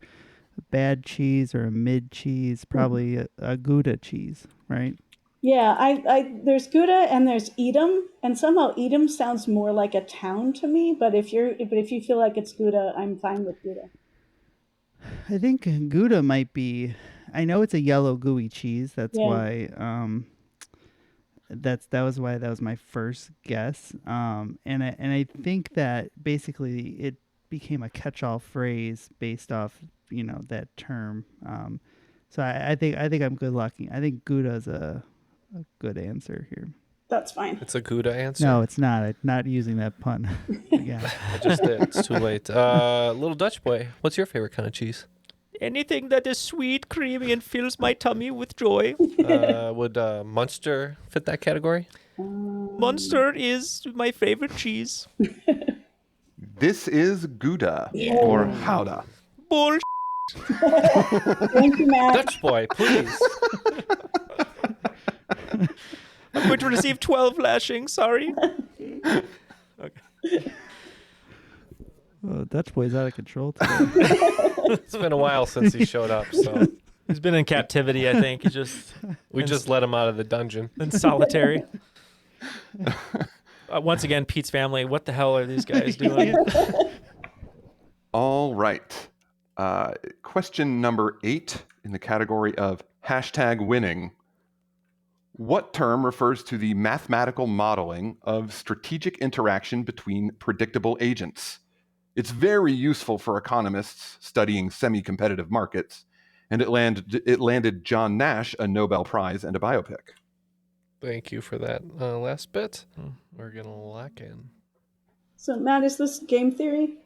a bad cheese or a mid cheese, probably a Gouda cheese, right? Yeah, there's Gouda and there's Edam, and somehow Edam sounds more like a town to me. But if you feel like it's Gouda, I'm fine with Gouda. I think Gouda might be. I know it's a yellow gooey cheese. That's why. That was my first guess. And I think that basically it became a catch-all phrase based off that term. So I think I'm good locking. I think Gouda is a good answer here. That's fine. It's a Gouda answer? No, it's not. I'm not using that pun. Yeah. I just did. It's too late. Little Dutch boy, what's your favorite kind of cheese? Anything that is sweet, creamy, and fills my tummy with joy. Would Munster fit that category? Munster is my favorite cheese. This is Gouda or Gouda. Bull. Thank you, Matt. Dutch boy, please. I'm going to receive 12 lashings. Sorry. Okay. Oh, Dutch boy's out of control today. It's been a while since he showed up, so he's been in captivity. I think we just let him out of the dungeon in solitary. Once again, Pete's family. What the hell are these guys doing? All right. Question number 8 in the category of #winning. What term refers to the mathematical modeling of strategic interaction between predictable agents? It's very useful for economists studying semi-competitive markets, and it landed John Nash a Nobel Prize and a biopic. Thank you for that last bit. We're going to lock in. So, Matt, is this game theory?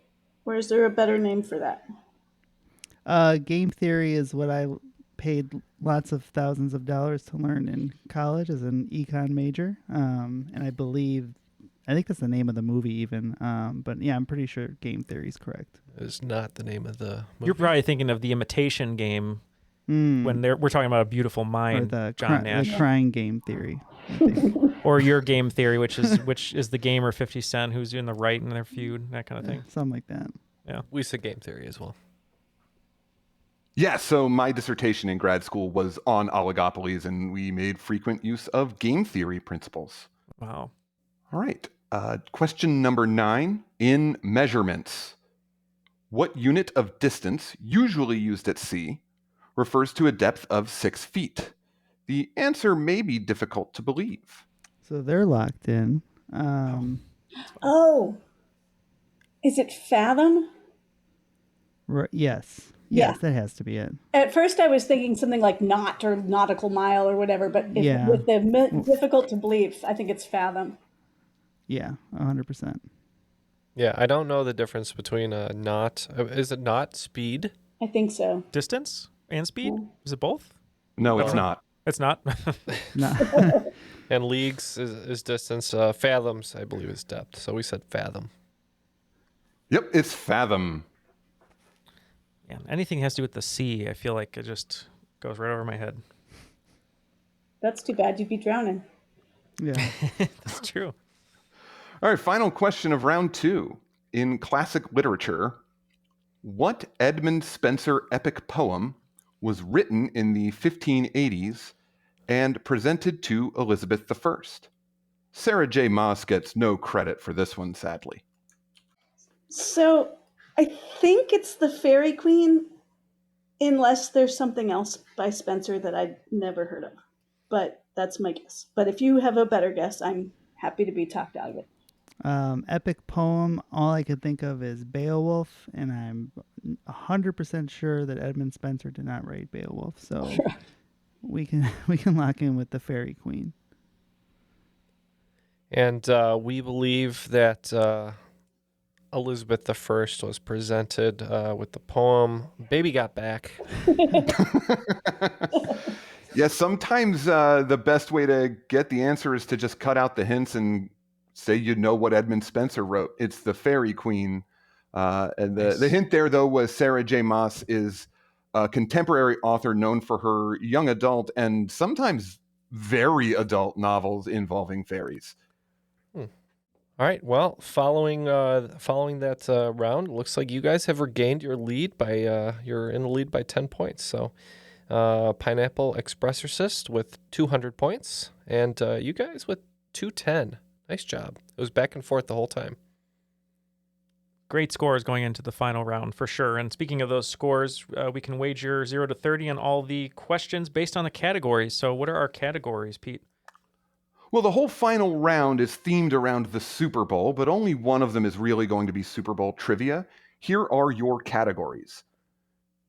Or is there a better name for that? Game theory is what I paid lots of thousands of dollars to learn in college as an econ major. And I think that's the name of the movie even. But yeah, I'm pretty sure game theory is correct. It is not the name of the movie. You're probably thinking of The Imitation Game. when we're talking about a beautiful mind, or John Nash. the crying game theory, I think. Or your game theory, which is the game, or 50 Cent, who's doing the right in their feud, that kind of thing. Something like that. Yeah. We said game theory as well. Yeah, so my dissertation in grad school was on oligopolies, and we made frequent use of game theory principles. Wow. All right. Question number 9. In measurements, what unit of distance, usually used at sea, refers to a depth of 6 feet? The answer may be difficult to believe. So they're locked in. Is it fathom? Yes. Yeah. Yes, that has to be it. At first, I was thinking something like knot or nautical mile or whatever, but with the difficult to believe, I think it's fathom. Yeah, 100%. Yeah, I don't know the difference between a knot. Is it knot speed? I think so. Distance and speed? Is it both? No, it's not. It's not? No. And leagues is distance. Fathoms, I believe, is depth. So we said fathom. Yep, it's fathom. Yeah, anything has to do with the sea, I feel like it just goes right over my head. That's too bad. You'd be drowning. Yeah. That's true. All right, final question of round 2. In classic literature, what Edmund Spenser epic poem was written in the 1580s and presented to Elizabeth I? Sarah J. Maas gets no credit for this one, sadly. So I think it's the Fairy Queen, unless there's something else by Spencer that I'd never heard of. But that's my guess. But if you have a better guess, I'm happy to be talked out of it. Epic poem, all I could think of is Beowulf, and I'm 100% sure that Edmund Spenser did not write Beowulf. So we can lock in with the Fairy Queen. And we believe that Elizabeth I was presented with the poem Baby Got Back. Yeah, sometimes the best way to get the answer is to just cut out the hints and say you know what Edmund Spenser wrote. It's the Fairy Queen. And the hint there, though, was Sarah J. Maas is a contemporary author known for her young adult and sometimes very adult novels involving fairies. All right. Well, following that round, looks like you guys have regained your lead by you're in the lead by 10 points. So Pineapple Expressorcist with 200 points, and you guys with 210. Nice job. It was back and forth the whole time. Great scores going into the final round for sure. And speaking of those scores, we can wager 0 to 30 on all the questions based on the categories. So what are our categories, Pete? Well, the whole final round is themed around the Super Bowl, but only one of them is really going to be Super Bowl trivia. Here are your categories: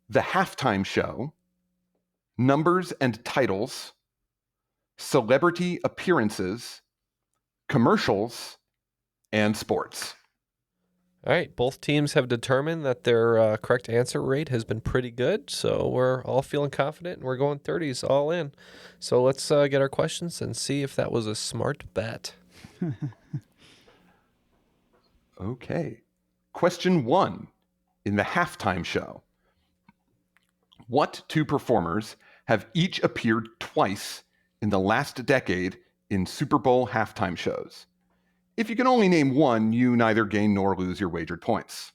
the halftime show, numbers and titles, celebrity appearances, commercials, and sports. All right. Both teams have determined that their correct answer rate has been pretty good, so we're all feeling confident, and we're going 30s all in. So let's get our questions and see if that was a smart bet. Okay. Question 1. In the halftime show, what 2 performers have each appeared twice in the last decade in Super Bowl halftime shows? If you can only name one, you neither gain nor lose your wagered points.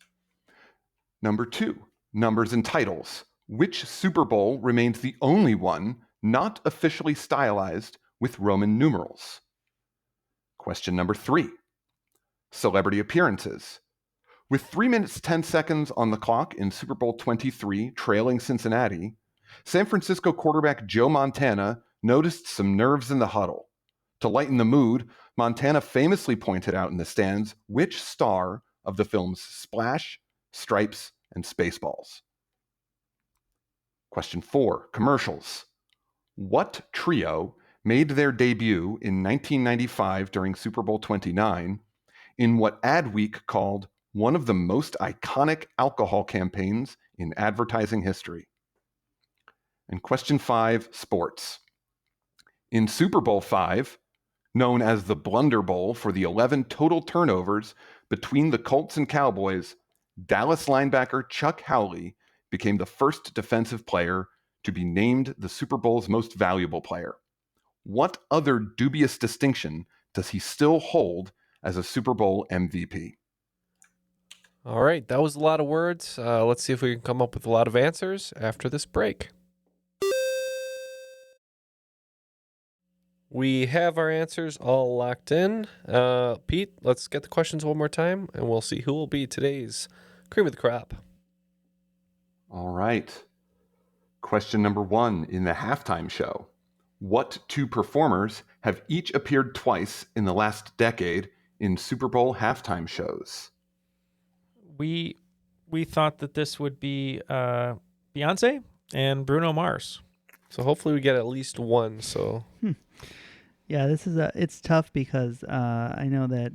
Number 2, numbers and titles. Which Super Bowl remains the only one not officially stylized with Roman numerals? Question number 3, celebrity appearances. With 3 minutes 10 seconds on the clock in Super Bowl 23, trailing Cincinnati, San Francisco quarterback Joe Montana noticed some nerves in the huddle. To lighten the mood, Montana famously pointed out in the stands which star of the films Splash, Stripes, and Spaceballs. Question 4, commercials. What trio made their debut in 1995 during Super Bowl 29 in what Adweek called one of the most iconic alcohol campaigns in advertising history? And question 5, sports. In Super Bowl V, known as the Blunder Bowl for the 11 total turnovers between the Colts and Cowboys, Dallas linebacker Chuck Howley became the first defensive player to be named the Super Bowl's most valuable player. What other dubious distinction does he still hold as a Super Bowl MVP? All right, that was a lot of words. Let's see if we can come up with a lot of answers after this break. We have our answers all locked in. Pete, let's get the questions one more time, and we'll see who will be today's cream of the crop. All right. Question number 1 in the halftime show. What 2 performers have each appeared twice in the last decade in Super Bowl halftime shows? We thought that this would be Beyonce and Bruno Mars. So hopefully we get at least one. So Yeah, it's tough because I know that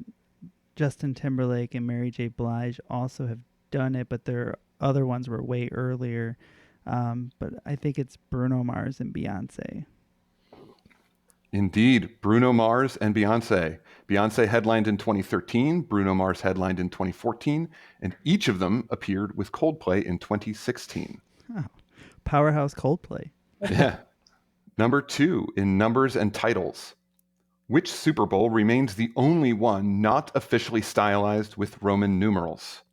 Justin Timberlake and Mary J. Blige also have done it, but their other ones were way earlier. But I think it's Bruno Mars and Beyonce. Indeed, Bruno Mars and Beyonce. Beyonce headlined in 2013, Bruno Mars headlined in 2014, and each of them appeared with Coldplay in 2016. Oh, powerhouse Coldplay. Yeah. Number 2 in numbers and titles. Which Super Bowl remains the only one not officially stylized with Roman numerals?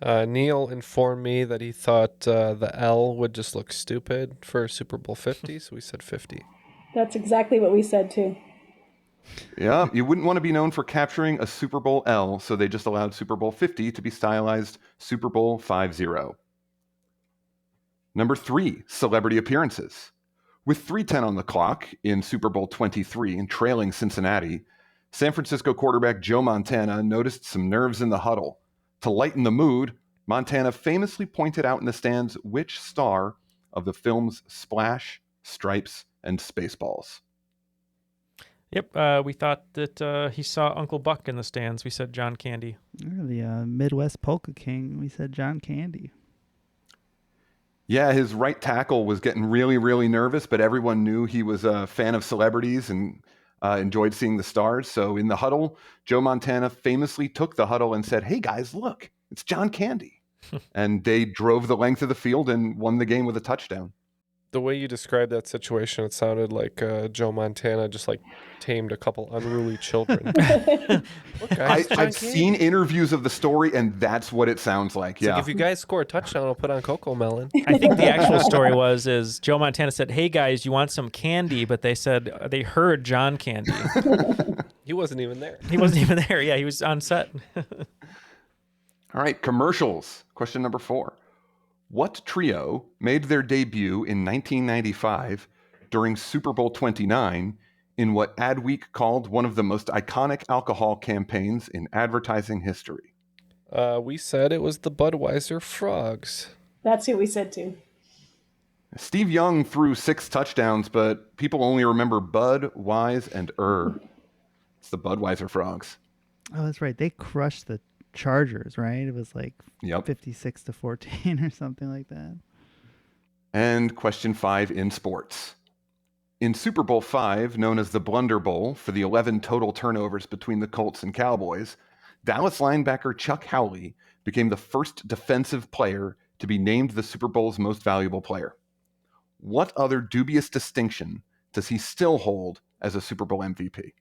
Neal informed me that he thought the L would just look stupid for Super Bowl 50, so we said 50. That's exactly what we said too. Yeah, you wouldn't want to be known for capturing a Super Bowl L, so they just allowed Super Bowl 50 to be stylized Super Bowl 50. Number 3, celebrity appearances. With 3:10 on the clock in Super Bowl 23 and trailing Cincinnati, San Francisco quarterback Joe Montana noticed some nerves in the huddle. To lighten the mood, Montana famously pointed out in the stands which star of the films Splash, Stripes, and Spaceballs. Yep, we thought that he saw Uncle Buck in the stands. We said John Candy. The Midwest Polka King, we said John Candy. Yeah, his right tackle was getting really, really nervous, but everyone knew he was a fan of celebrities and enjoyed seeing the stars. So in the huddle, Joe Montana famously took the huddle and said, "Hey guys, look, it's John Candy." And they drove the length of the field and won the game with a touchdown. The way you described that situation, it sounded like Joe Montana just like tamed a couple unruly children. Look, guys, I've seen interviews of the story, and that's what it sounds like. It's like, if you guys score a touchdown, I'll put on Coco Melon. I think the actual story is Joe Montana said, "Hey guys, you want some candy?" But they said they heard John Candy. He wasn't even there. He wasn't even there. Yeah, he was on set. All right, commercials. Question number 4. What trio made their debut in 1995 during Super Bowl 29 in what Adweek called one of the most iconic alcohol campaigns in advertising history? We said it was the Budweiser Frogs. That's who we said too. Steve Young threw 6 touchdowns, but people only remember Bud, Wise, and It's the Budweiser Frogs. Oh, that's right. They crushed the Chargers, right? It was like 56-14 or something like that. And question 5 in sports. In Super Bowl 5, known as the Blunder Bowl for the 11 total turnovers between the Colts and Cowboys, Dallas linebacker Chuck Howley became the first defensive player to be named the Super Bowl's most valuable player. What other dubious distinction does he still hold as a Super Bowl MVP?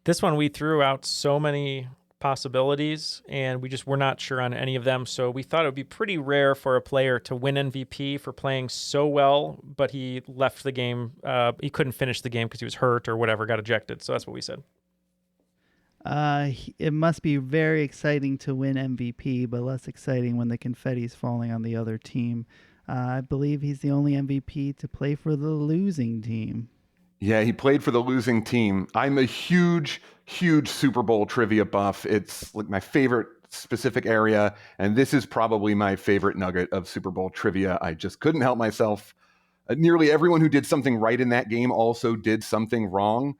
This one, we threw out so many possibilities, and we just were not sure on any of them. So we thought it would be pretty rare for a player to win MVP for playing so well, but he left the game. He couldn't finish the game because he was hurt or whatever, got ejected. So that's what we said. It must be very exciting to win MVP, but less exciting when the confetti's falling on the other team. I believe he's the only MVP to play for the losing team. Yeah, he played for the losing team. I'm a huge Super Bowl trivia buff. It's like my favorite specific area, and this is probably my favorite nugget of Super Bowl trivia. I just couldn't help myself. Nearly everyone who did something right in that game also did something wrong.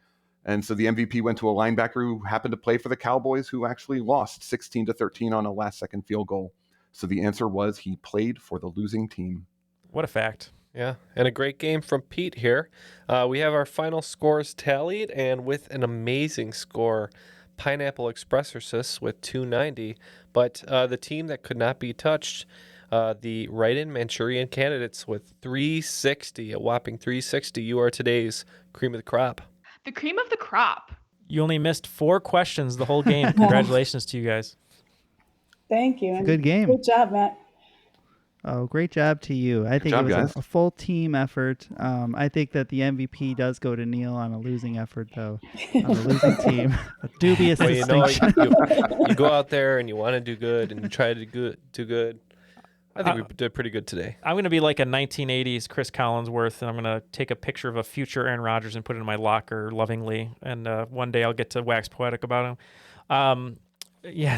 And so the MVP went to a linebacker who happened to play for the Cowboys, who actually lost 16-13 on a last-second field goal. So the answer was he played for the losing team. What a fact. Yeah, and a great game from Pete here. We have our final scores tallied, and with an amazing score, Pineapple Expressorsis with 290. But the team that could not be touched the write-in Manchurian candidates with 360, a whopping 360. You are today's cream of the crop. The cream of the crop. You only missed 4 questions the whole game. Congratulations to you guys. Thank you. Good game. Good job, Matt. Oh, great job to you. I think job, it was guys. a full team effort. I think that the MVP does go to Neal on a losing effort, though. On a losing team. A dubious Well, you know, distinction. you go out there and you want to do good and you try to do good. I think we did pretty good today. I'm going to be like a 1980s Chris Collinsworth, and I'm going to take a picture of a future Aaron Rodgers and put it in my locker lovingly, and one day I'll get to wax poetic about him.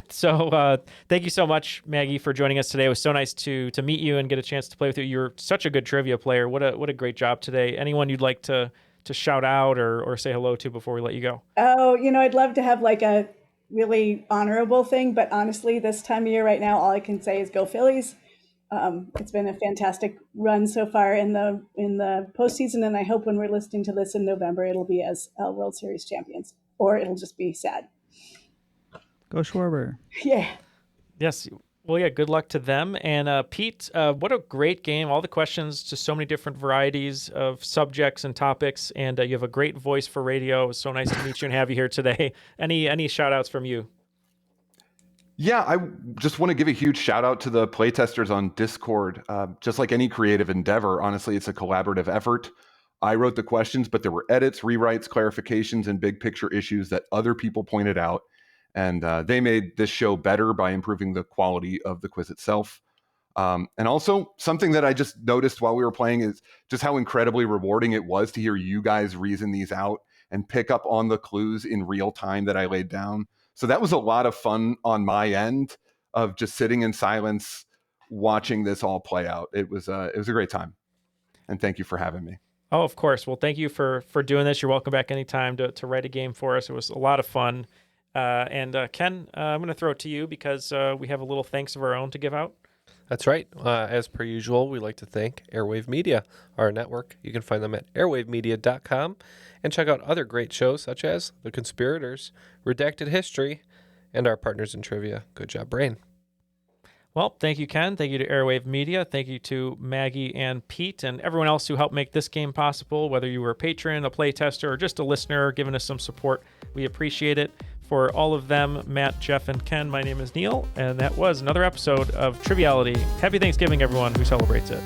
So thank you so much, Maggie, for joining us today. It was so nice to meet you and get a chance to play with you. You're such a good trivia player. What a great job today. Anyone you'd like to shout out or say hello to before we let you go? Oh, I'd love to have like a really honorable thing, but honestly, this time of year right now, all I can say is go Phillies. It's been a fantastic run so far in the postseason, and I hope when we're listening to this in November, it'll be as World Series champions, or it'll just be sad. Go Schwarber. Yeah. Yes. Well, yeah, good luck to them. And Pete, what a great game. All the questions, just so many different varieties of subjects and topics, and you have a great voice for radio. It was so nice to meet you and have you here today. Any shout outs from you? Yeah, I just want to give a huge shout out to the playtesters on Discord. Just like any creative endeavor, honestly, it's a collaborative effort. I wrote the questions, but there were edits, rewrites, clarifications, and big picture issues that other people pointed out. And they made this show better by improving the quality of the quiz itself. And also, something that I just noticed while we were playing is just how incredibly rewarding it was to hear you guys reason these out and pick up on the clues in real time that I laid down. So that was a lot of fun on my end of just sitting in silence, watching this all play out. It was a great time. And thank you for having me. Oh, of course. Well, thank you for doing this. You're welcome back anytime to write a game for us. It was a lot of fun. And Ken, I'm going to throw it to you because we have a little thanks of our own to give out. That's right. As per usual, we'd like to thank Airwave Media, our network. You can find them at airwavemedia.com and check out other great shows such as The Conspirators, Redacted History, and our partners in trivia. Good job, Brain. Well, thank you, Ken. Thank you to Airwave Media. Thank you to Maggie and Pete and everyone else who helped make this game possible, whether you were a patron, a playtester, or just a listener giving us some support. We appreciate it. For all of them, Matt, Jeff, and Ken, my name is Neal, and that was another episode of Triviality. Happy Thanksgiving, everyone who celebrates it.